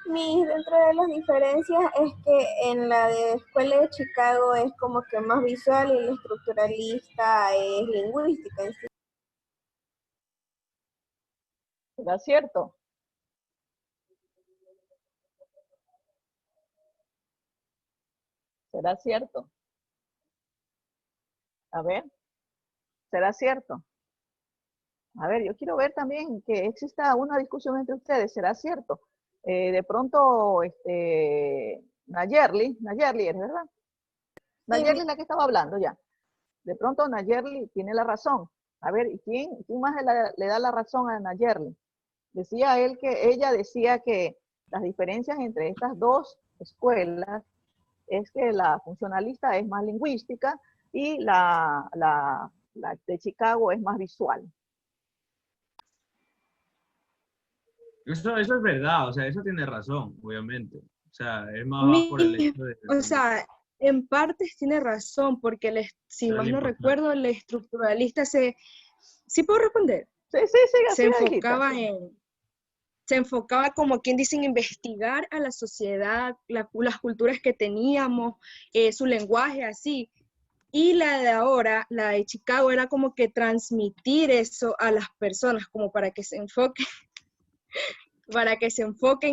Speaker 9: Dentro de las diferencias es que en la de Escuela de Chicago es como que más visual y la estructuralista es lingüística.
Speaker 1: ¿Será cierto? ¿Será cierto? A ver, ¿será cierto? A ver, yo quiero ver también que exista una discusión entre ustedes, ¿será cierto? De pronto, Nayerli, ¿eres verdad? Nayerli es la que estaba hablando ya. De pronto Nayerli tiene la razón. A ver, ¿y quién más le da la razón a Nayerli? Ella decía que las diferencias entre estas dos escuelas es que la funcionalista es más lingüística y la de Chicago es más visual.
Speaker 4: Eso es verdad, o sea, eso tiene razón, obviamente. O sea, es más por el hecho de...
Speaker 8: O sea, en partes tiene razón, porque si mal no recuerdo, el estructuralista ¿Sí puedo responder?
Speaker 1: Sí,
Speaker 8: se enfocaba como quien dice en investigar a la sociedad, las culturas que teníamos, su lenguaje, así. Y la de ahora, la de Chicago, era como que transmitir eso a las personas, como para que se enfoquen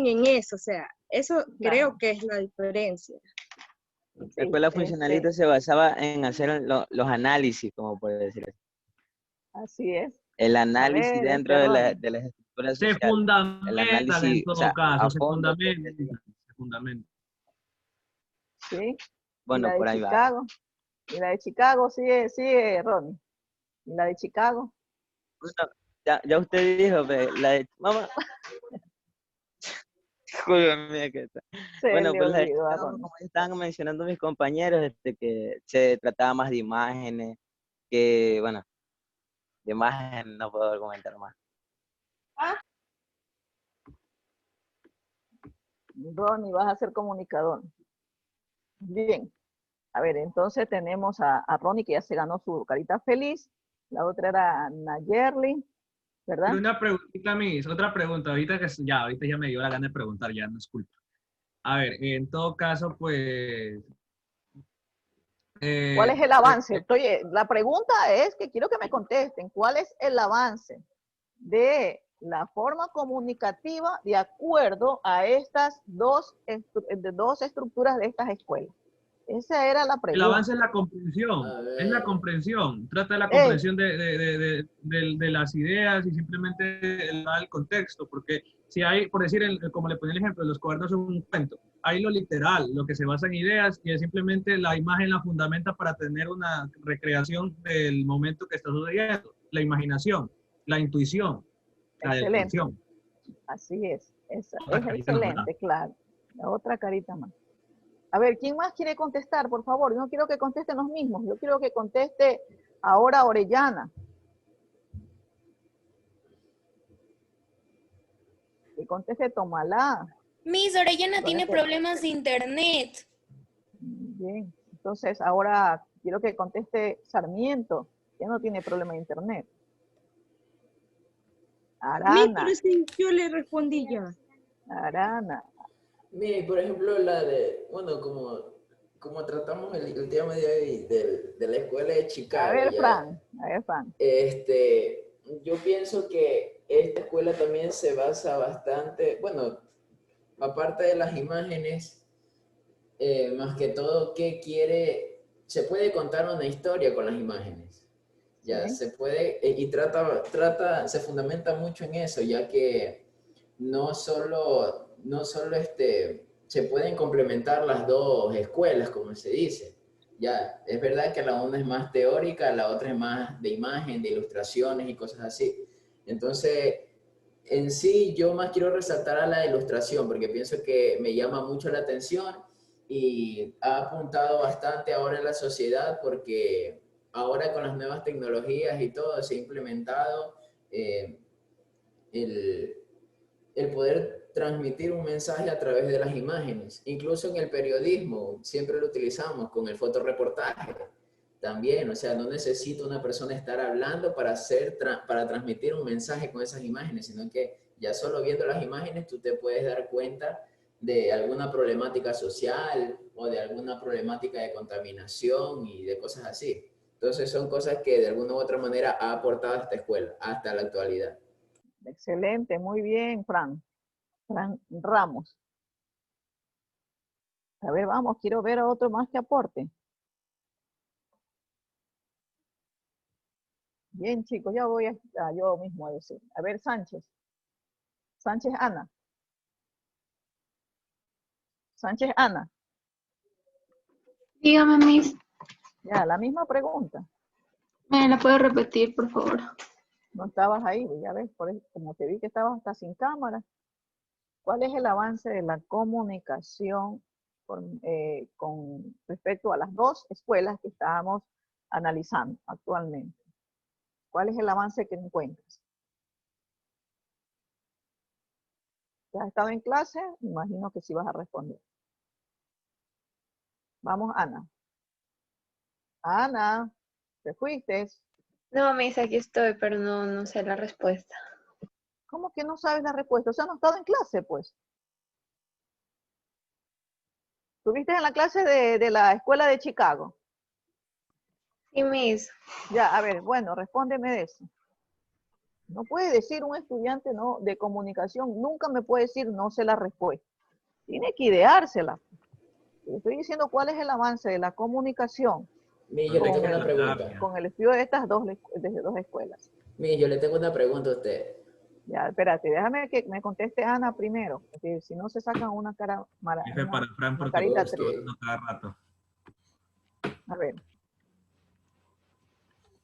Speaker 8: en eso. O sea, eso creo que es la diferencia.
Speaker 7: La escuela funcionalista se basaba en hacer los análisis, como puede decir.
Speaker 1: Así es.
Speaker 7: El análisis dentro de las estructuras sociales.
Speaker 4: Se fundamenta en todo caso, se fundamenta.
Speaker 1: Sí.
Speaker 7: Bueno, por ahí
Speaker 1: Chicago,
Speaker 7: va.
Speaker 1: Y la de Chicago, sigue, Ronnie. ¿Y la de Chicago?
Speaker 7: Bueno, ya usted dijo, la de mamá. Júrame que está.
Speaker 1: Se
Speaker 7: Bueno,
Speaker 1: le
Speaker 7: pues la de
Speaker 1: olvidó a
Speaker 7: Chicago,
Speaker 1: Ronnie.
Speaker 7: como estaban mencionando mis compañeros, que se trataba más de imágenes, que bueno, de imágenes no puedo comentar más.
Speaker 1: Ronnie, vas a ser comunicador. Bien. A ver, entonces tenemos a Ronnie, que ya se ganó su carita feliz. La otra era Nayerly, ¿verdad?
Speaker 4: Pero una preguntita, otra pregunta. Ahorita ya me dio la gana de preguntar, ya no es culpa. A ver, en todo caso, pues...
Speaker 1: ¿Cuál es el avance? La pregunta es que quiero que me contesten. ¿Cuál es el avance de la forma comunicativa de acuerdo a estas dos estructuras de estas escuelas? Esa era la
Speaker 4: El
Speaker 1: pregunta.
Speaker 4: avance es la comprensión,
Speaker 2: A
Speaker 4: es la
Speaker 2: ver.
Speaker 4: comprensión. Trata de la comprensión de las ideas y simplemente da el contexto, porque si hay, por decir, como le ponía el ejemplo, los cuadernos son un cuento. Hay lo literal, lo que se basa en ideas, y es simplemente la imagen la fundamenta para tener una recreación del momento que está sucediendo. La imaginación, la intuición, la
Speaker 1: Excelente.
Speaker 4: deducción.
Speaker 1: Así es. Esa
Speaker 4: Otra
Speaker 1: es
Speaker 4: carita más, ¿verdad?
Speaker 1: excelente, claro. La otra carita más. A ver, ¿quién más quiere contestar, por favor? Yo no quiero que contesten los mismos. Yo quiero que conteste ahora Orellana. Que conteste Tomalá.
Speaker 6: Miss Orellana tiene
Speaker 1: Conecte.
Speaker 6: problemas de internet.
Speaker 1: Bien. Entonces, ahora quiero que conteste Sarmiento. Ya no tiene problema de internet. Arana.
Speaker 8: Pero sí, yo le respondí ya.
Speaker 1: Arana.
Speaker 2: Mire, por ejemplo, bueno, como tratamos el tema de hoy de la escuela de Chicago.
Speaker 1: A ver,
Speaker 2: ya,
Speaker 1: Fran.
Speaker 2: yo pienso que esta escuela también se basa bastante, bueno, aparte de las imágenes, más que todo, se puede contar una historia con las imágenes. Ya,
Speaker 1: Sí.
Speaker 2: se puede, y se fundamenta mucho en eso, ya que no solo se pueden complementar las dos escuelas, como se dice. Ya, es verdad que la una es más teórica, la otra es más de imagen, de ilustraciones y cosas así. Entonces, en sí, yo más quiero resaltar a la ilustración, porque pienso que me llama mucho la atención y ha apuntado bastante ahora en la sociedad, porque ahora con las nuevas tecnologías y todo se ha implementado el poder transmitir un mensaje a través de las imágenes. Incluso en el periodismo siempre lo utilizamos con el fotoreportaje también. O sea, no necesita una persona estar hablando para transmitir un mensaje con esas imágenes, sino que ya solo viendo las imágenes tú te puedes dar cuenta de alguna problemática social o de alguna problemática de contaminación y de cosas así. Entonces son cosas que de alguna u otra manera ha aportado a esta escuela hasta la actualidad.
Speaker 1: Excelente, muy bien, Fran Ramos. A ver, vamos, quiero ver a otro más que aporte. Bien, chicos, ya voy yo mismo a decir. A ver, Sánchez Ana. Sánchez Ana.
Speaker 10: Dígame, Miss.
Speaker 1: Ya, la misma pregunta.
Speaker 10: ¿Me la puede repetir, por favor?
Speaker 1: No estabas ahí, ya ves, como te vi que estabas hasta sin cámara. ¿Cuál es el avance de la comunicación con respecto a las dos escuelas que estábamos analizando actualmente? ¿Cuál es el avance que encuentras? ¿Ya has estado en clase? Me imagino que sí vas a responder. Vamos, Ana. Ana, ¿te fuiste?
Speaker 10: No, Miss, aquí estoy, pero no sé la respuesta.
Speaker 1: ¿Cómo que no sabes la respuesta? O sea, no has estado en clase, pues. ¿Estuviste en la clase de la escuela de Chicago?
Speaker 10: Sí, Miss.
Speaker 1: Ya, a ver, bueno, respóndeme de eso. No puede decir un estudiante de comunicación, nunca me puede decir no sé la respuesta. Tiene que ideársela. Le estoy diciendo cuál es el avance de la comunicación
Speaker 2: Yo le tengo una pregunta.
Speaker 1: con el estudio de estas dos escuelas.
Speaker 2: Yo le tengo una pregunta a usted.
Speaker 1: Ya, espérate, déjame que me conteste Ana primero, porque si no se sacan una cara mala.
Speaker 4: Para Fran, porque
Speaker 1: carita
Speaker 4: está
Speaker 1: triste.
Speaker 4: hablando cada rato.
Speaker 1: A ver,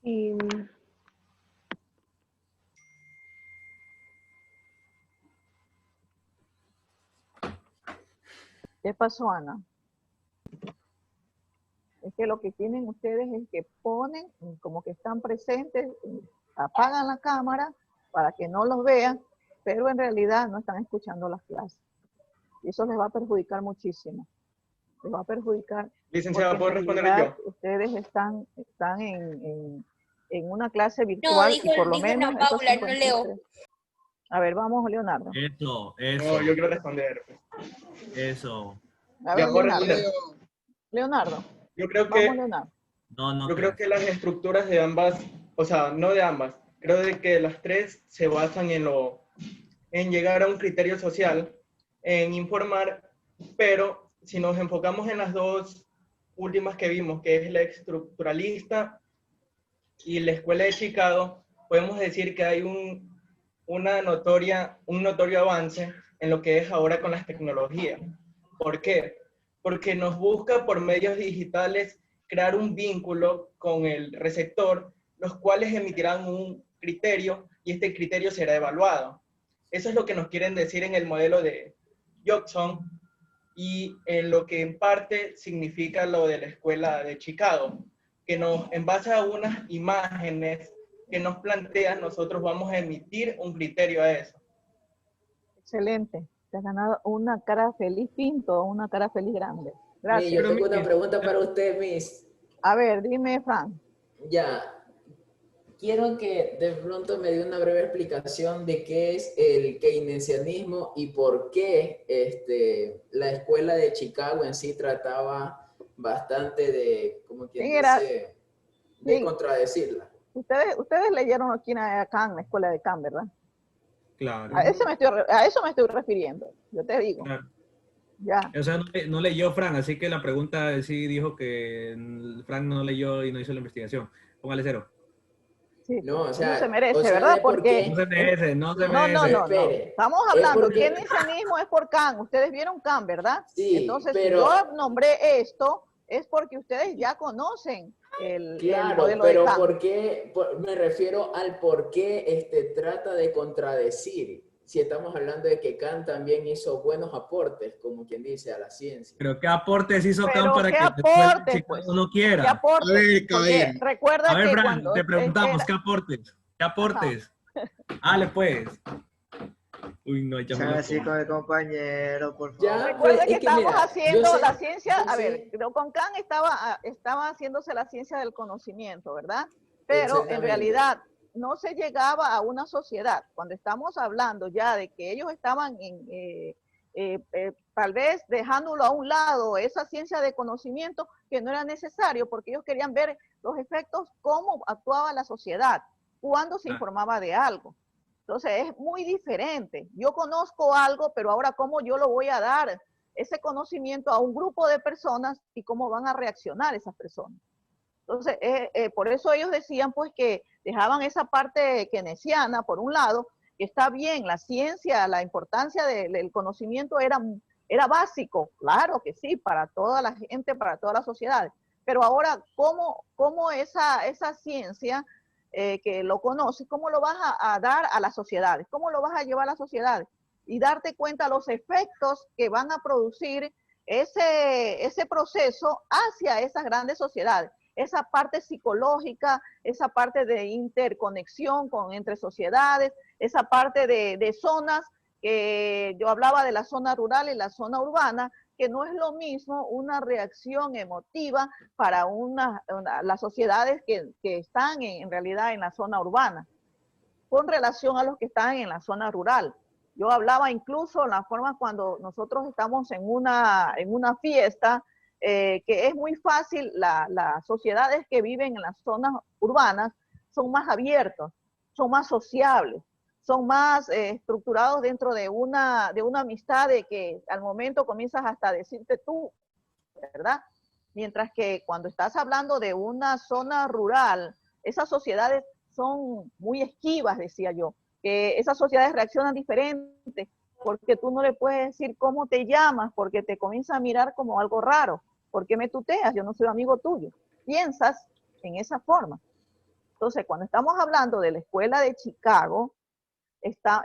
Speaker 10: Y
Speaker 1: ¿Qué pasó, Ana? Es que lo que tienen ustedes es que ponen, como que están presentes, apagan la cámara para que no los vean, pero en realidad no están escuchando las clases. Y eso les va a perjudicar muchísimo. Les va a perjudicar.
Speaker 11: Licenciada, ¿puedo responder yo?
Speaker 1: Ustedes están en una clase
Speaker 6: No,
Speaker 1: virtual y por lo
Speaker 6: dijo
Speaker 1: menos...
Speaker 6: Ana Paula, no Leo.
Speaker 1: A ver, vamos, Leonardo.
Speaker 4: Eso.
Speaker 11: No, yo quiero responder.
Speaker 4: Eso.
Speaker 1: A ver,
Speaker 11: Ya puedo
Speaker 1: Leonardo.
Speaker 11: responder.
Speaker 1: Leonardo.
Speaker 11: Yo creo
Speaker 1: Vamos,
Speaker 11: que,
Speaker 1: Leonardo.
Speaker 11: yo creo que las estructuras de ambas, o sea, no de ambas, creo de que las tres se basan en llegar a un criterio social, en informar, pero si nos enfocamos en las dos últimas que vimos, que es la estructuralista y la escuela de Chicago, podemos decir que hay un notorio avance en lo que es ahora con las tecnologías. ¿Por qué? Porque nos busca por medios digitales crear un vínculo con el receptor, los cuales emitirán un criterio y este criterio será evaluado. Eso es lo que nos quieren decir en el modelo de Jobson y en lo que en parte significa lo de la escuela de Chicago, que en base a unas imágenes que nos plantean, nosotros vamos a emitir un criterio a eso.
Speaker 1: Excelente. Te has ganado una cara feliz pinto, una cara feliz grande. Gracias.
Speaker 2: Yo tengo una pregunta para usted, Miss.
Speaker 1: A ver, dime, Fran.
Speaker 2: Ya. Quiero que de pronto me dé una breve explicación de qué es el keynesianismo y por qué la escuela de Chicago en sí trataba bastante de, como quien dice, de contradecirla.
Speaker 1: Ustedes leyeron aquí acá en la escuela de Kant, ¿verdad?
Speaker 4: Claro.
Speaker 1: A eso me estoy refiriendo, yo te digo.
Speaker 4: Claro.
Speaker 1: Ya.
Speaker 4: O sea, no leyó Fran, así que la pregunta sí dijo que Fran no leyó y no hizo la investigación. Póngale 0.
Speaker 1: Sí,
Speaker 2: no, o sea,
Speaker 1: no se merece, ¿verdad? Porque
Speaker 4: no se merece, no se
Speaker 1: no,
Speaker 4: merece.
Speaker 1: no. Estamos hablando, el keynesianismo es por Kant. Ustedes vieron Kant, ¿verdad?
Speaker 2: Sí,
Speaker 1: entonces,
Speaker 2: pero...
Speaker 1: si yo nombré esto, es porque ustedes ya conocen el modelo
Speaker 2: pero
Speaker 1: de Kant.
Speaker 2: ¿por qué? Me refiero al por qué trata de contradecir. Si estamos hablando de que Kant también hizo buenos aportes, como quien dice, a la ciencia.
Speaker 4: Pero ¿qué aportes hizo Kant para
Speaker 1: ¿qué
Speaker 4: que
Speaker 1: aportes,
Speaker 4: Chicago
Speaker 1: pues?
Speaker 4: no quiera?
Speaker 1: ¿Qué aportes? Porque recuerda
Speaker 4: a ver,
Speaker 1: que
Speaker 4: Fran,
Speaker 1: cuando
Speaker 4: te preguntamos, ¿qué aportes? ¿Qué aportes? Dale, pues. Uy, no, ya me lo
Speaker 3: así con el compañero, por favor.
Speaker 2: Ya,
Speaker 1: recuerda que estamos
Speaker 2: mira,
Speaker 1: haciendo la ciencia,
Speaker 2: yo
Speaker 1: a ver,
Speaker 2: sé.
Speaker 1: con Kant estaba haciéndose la ciencia del conocimiento, ¿verdad? Pero en realidad no se llegaba a una sociedad. Cuando estamos hablando ya de que ellos estaban tal vez dejándolo a un lado, esa ciencia de conocimiento que no era necesario, porque ellos querían ver los efectos, cómo actuaba la sociedad, cuando se informaba de algo. Entonces es muy diferente. Yo conozco algo, pero ahora cómo yo lo voy a dar ese conocimiento a un grupo de personas y cómo van a reaccionar esas personas. Entonces, por eso ellos decían pues que dejaban esa parte keynesiana por un lado, que está bien, la ciencia, la importancia del conocimiento era básico, claro que sí, para toda la gente, para todas las sociedades. Pero ahora, ¿cómo esa ciencia que lo conoces, cómo lo vas a dar a las sociedades? ¿Cómo lo vas a llevar a las sociedades? Y darte cuenta de los efectos que van a producir ese proceso hacia esas grandes sociedades. Esa parte psicológica, esa parte de interconexión entre sociedades, esa parte de zonas, que yo hablaba de la zona rural y la zona urbana, que no es lo mismo una reacción emotiva para las sociedades que están en realidad en la zona urbana, con relación a los que están en la zona rural. Yo hablaba incluso en la forma cuando nosotros estamos en una fiesta, que es muy fácil, las sociedades que viven en las zonas urbanas son más abiertos, son más sociables, son más estructurados dentro de una amistad de que al momento comienzas hasta a decirte tú, ¿verdad? Mientras que cuando estás hablando de una zona rural, esas sociedades son muy esquivas, decía yo, que esas sociedades reaccionan diferente, porque tú no le puedes decir cómo te llamas, porque te comienza a mirar como algo raro. ¿Por qué me tuteas? Yo no soy amigo tuyo. Piensas en esa forma. Entonces, cuando estamos hablando de la escuela de Chicago,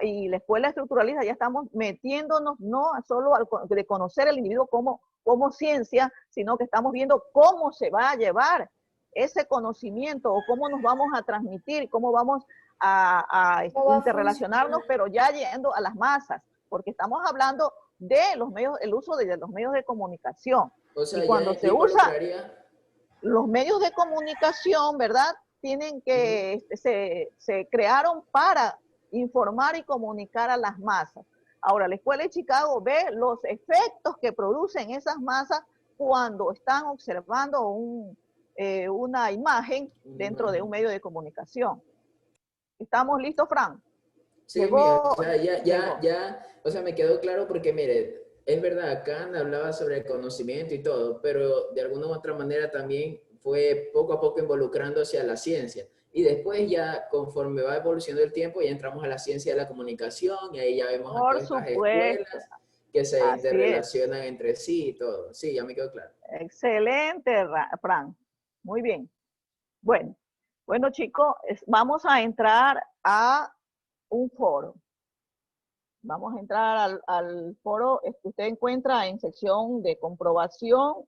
Speaker 1: y la escuela estructuralista, ya estamos metiéndonos no solo de conocer al individuo como ciencia, sino que estamos viendo cómo se va a llevar ese conocimiento o cómo nos vamos a transmitir, cómo vamos a interrelacionarnos, pero ya yendo a las masas, porque estamos hablando de los medios, el uso de los medios de comunicación.
Speaker 2: O sea,
Speaker 1: y cuando
Speaker 2: ya
Speaker 1: se usa
Speaker 2: involucraría...
Speaker 1: los medios de comunicación, ¿verdad? Tienen que, se crearon para informar y comunicar a las masas. Ahora, la Escuela de Chicago ve los efectos que producen esas masas cuando están observando una imagen dentro de un medio de comunicación. ¿Estamos listos, Fran?
Speaker 2: Sí, mira, o sea, ya, o sea, me quedó claro porque, mire, es verdad, Kant hablaba sobre el conocimiento y todo, pero de alguna u otra manera también fue poco a poco involucrándose a la ciencia. Y después ya, conforme va evolucionando el tiempo, ya entramos a la ciencia de la comunicación y ahí ya vemos a todas estas escuelas que se interrelacionan entre sí y todo. Sí, ya me quedó claro.
Speaker 1: Excelente, Fran. Muy bien. Bueno chicos, vamos a entrar a un foro. Vamos a entrar al foro que usted encuentra en sección de comprobación.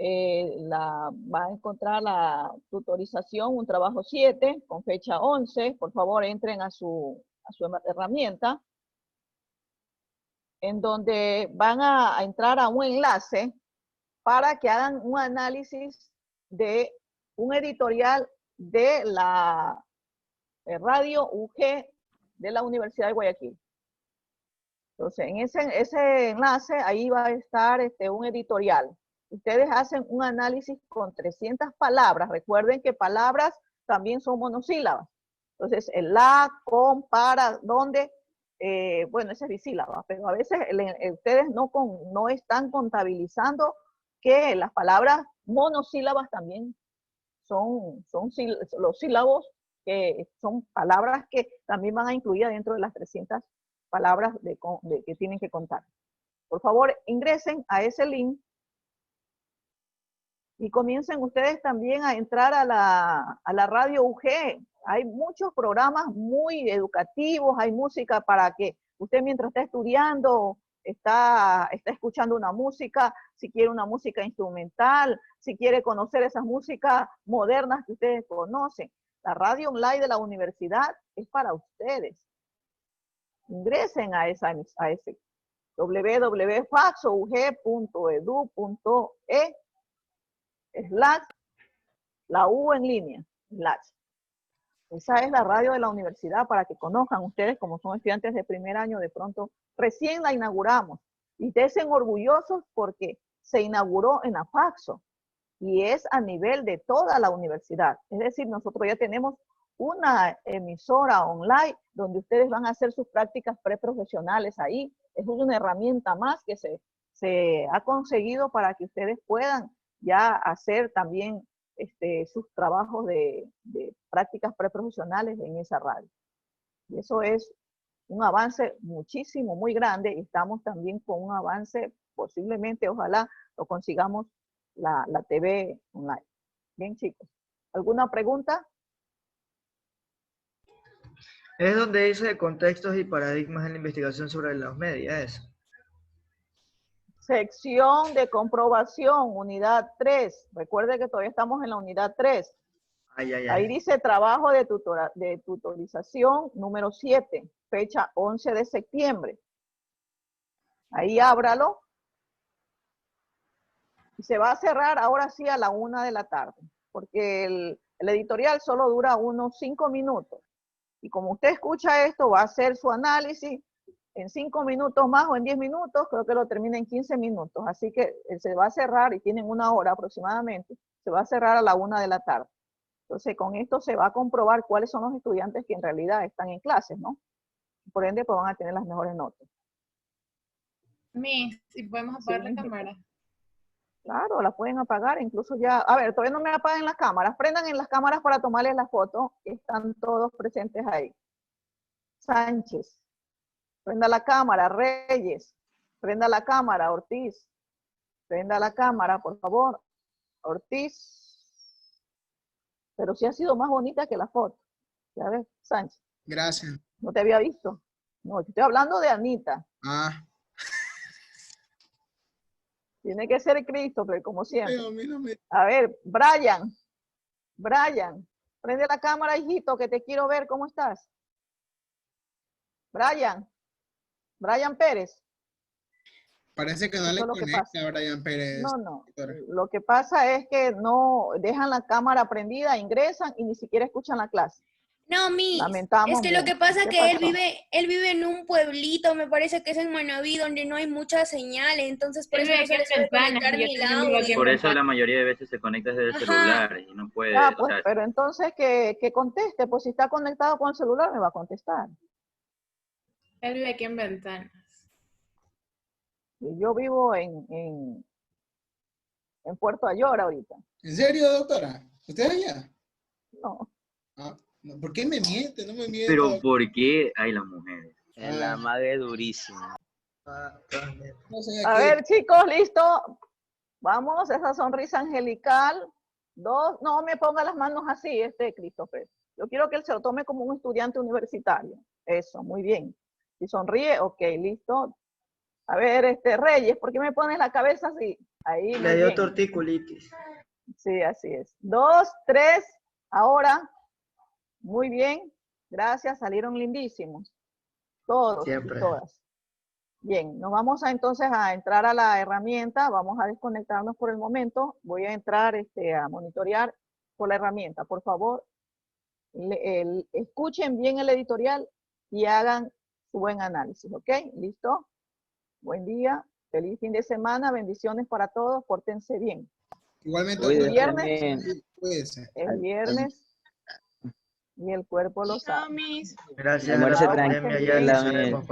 Speaker 1: Va a encontrar la tutorización, un trabajo 7 con fecha 11. Por favor, entren a su herramienta, en donde van a entrar a un enlace para que hagan un análisis de un editorial de la radio UG de la Universidad de Guayaquil. Entonces, en ese enlace, ahí va a estar un editorial. Ustedes hacen un análisis con 300 palabras. Recuerden que palabras también son monosílabas. Entonces, el la, con, para, donde, bueno, ese es bisílaba, pero a veces ustedes no están contabilizando que las palabras monosílabas también son los sílabos, que son palabras que también van a incluir dentro de las 300 palabras que tienen que contar. Por favor, ingresen a ese link y comiencen ustedes también a entrar a la radio UG. Hay muchos programas muy educativos, hay música para que usted mientras está estudiando, está escuchando una música, si quiere una música instrumental, si quiere conocer esas músicas modernas que ustedes conocen. La radio online de la universidad es para ustedes. Ingresen a ese www.faxoug.edu.e / la U en línea, / Esa es la radio de la universidad para que conozcan ustedes, como son estudiantes de primer año, de pronto recién la inauguramos. Y estén orgullosos porque se inauguró en Afaxo y es a nivel de toda la universidad. Es decir, nosotros ya tenemos una emisora online donde ustedes van a hacer sus prácticas preprofesionales ahí. Es una herramienta más que se ha conseguido para que ustedes puedan ya hacer también sus trabajos de prácticas preprofesionales en esa radio. Y eso es un avance muchísimo, muy grande, y estamos también con un avance, posiblemente, ojalá lo consigamos, la TV online. Bien, chicos. ¿Alguna pregunta?
Speaker 3: Es donde dice contextos y paradigmas en la investigación sobre los medios, ¿es?
Speaker 1: Sección de comprobación, unidad 3. Recuerde que todavía estamos en la unidad 3. Ahí dice trabajo de tutorización número 7, fecha 11 de septiembre. Ahí ábralo. Y se va a cerrar ahora sí a la 1 de la tarde, porque el editorial solo dura unos 5 minutos. Y como usted escucha esto, va a hacer su análisis en 5 minutos más o en 10 minutos, creo que lo termina en 15 minutos. Así que se va a cerrar, y tienen 1 hora aproximadamente, se va a cerrar a la 1 de la tarde. Entonces, con esto se va a comprobar cuáles son los estudiantes que en realidad están en clases, ¿no? Por ende, pues van a tener las mejores notas.
Speaker 12: Miss, ¿y podemos apagar la cámara?
Speaker 1: Claro, la pueden apagar, incluso ya... A ver, todavía no me apaguen las cámaras. Prendan en las cámaras para tomarles la foto. Están todos presentes ahí. Sánchez. Prenda la cámara, Reyes. Prenda la cámara, Ortiz. Prenda la cámara, por favor. Ortiz. pero sí ha sido más bonita que la foto. Ya ves, Sánchez.
Speaker 5: Gracias.
Speaker 1: No te había visto. No, estoy hablando de Anita.
Speaker 5: Ah.
Speaker 1: Tiene que ser Christopher, como siempre.
Speaker 5: Ay, a mí no me...
Speaker 1: A ver, Brian. Brian, prende la cámara, hijito, que te quiero ver. ¿Cómo estás? Brian. Brian Pérez.
Speaker 5: Parece que no
Speaker 1: Eso
Speaker 5: le
Speaker 1: es lo que
Speaker 5: conecta
Speaker 1: pasa.
Speaker 5: a Brian Pérez.
Speaker 1: No, no.
Speaker 5: Doctora.
Speaker 1: Lo que pasa es que no dejan la cámara prendida, ingresan y ni siquiera escuchan la clase.
Speaker 6: No, Miss,
Speaker 1: Lamentamos
Speaker 6: es que lo que
Speaker 1: mucho.
Speaker 6: pasa es
Speaker 1: ¿Qué
Speaker 6: que él
Speaker 1: pasó?
Speaker 6: vive en un pueblito, me parece que es en Manaví, donde no hay mucha señal, entonces por eso no se le suele conectar ni el audio.
Speaker 13: Por eso la mayoría de veces se conecta desde el
Speaker 6: Ajá.
Speaker 13: celular y no puede,
Speaker 1: Ah,
Speaker 13: o
Speaker 1: pues,
Speaker 13: sea,
Speaker 1: pero entonces que conteste, pues si está conectado con el celular me va a contestar.
Speaker 12: Él vive aquí en Ventanas.
Speaker 1: Y yo vivo en Puerto Ayora ahorita.
Speaker 5: ¿En serio, doctora? ¿Usted es allá?
Speaker 1: No.
Speaker 5: Ah, no, ¿por qué me miente? No me miente.
Speaker 13: pero ¿por qué hay las mujeres?
Speaker 7: En la madre durísima.
Speaker 5: No sé,
Speaker 1: A
Speaker 5: aquí-
Speaker 1: ver, chicos, listo. Vamos, esa sonrisa angelical. Dos, no me ponga las manos así, Christopher. Yo quiero que él se lo tome como un estudiante universitario. Eso, muy bien. Si sonríe, ok, listo. A ver, Reyes, ¿por qué me pones la cabeza así? Ahí, muy
Speaker 3: Le dio
Speaker 1: bien.
Speaker 3: torticulitis.
Speaker 1: Sí, así es. 2, 3, ahora. Muy bien. Gracias, salieron lindísimos. Todos
Speaker 3: Siempre.
Speaker 1: y todas. Bien, nos vamos entonces a entrar a la herramienta. Vamos a desconectarnos por el momento. Voy a entrar a monitorear por la herramienta. Por favor, escuchen bien el editorial y hagan su buen análisis. ¿Ok? ¿Listo? Buen día. Feliz fin de semana. Bendiciones para todos. Pórtense bien.
Speaker 5: Igualmente,
Speaker 1: Es
Speaker 5: doctora.
Speaker 1: viernes.
Speaker 5: Cuídese.
Speaker 1: Es viernes. Y el cuerpo lo sabe.
Speaker 3: Gracias a
Speaker 7: Almuerce
Speaker 3: la pandemia ya
Speaker 7: tranquila,
Speaker 3: iniciaremos
Speaker 7: Miss.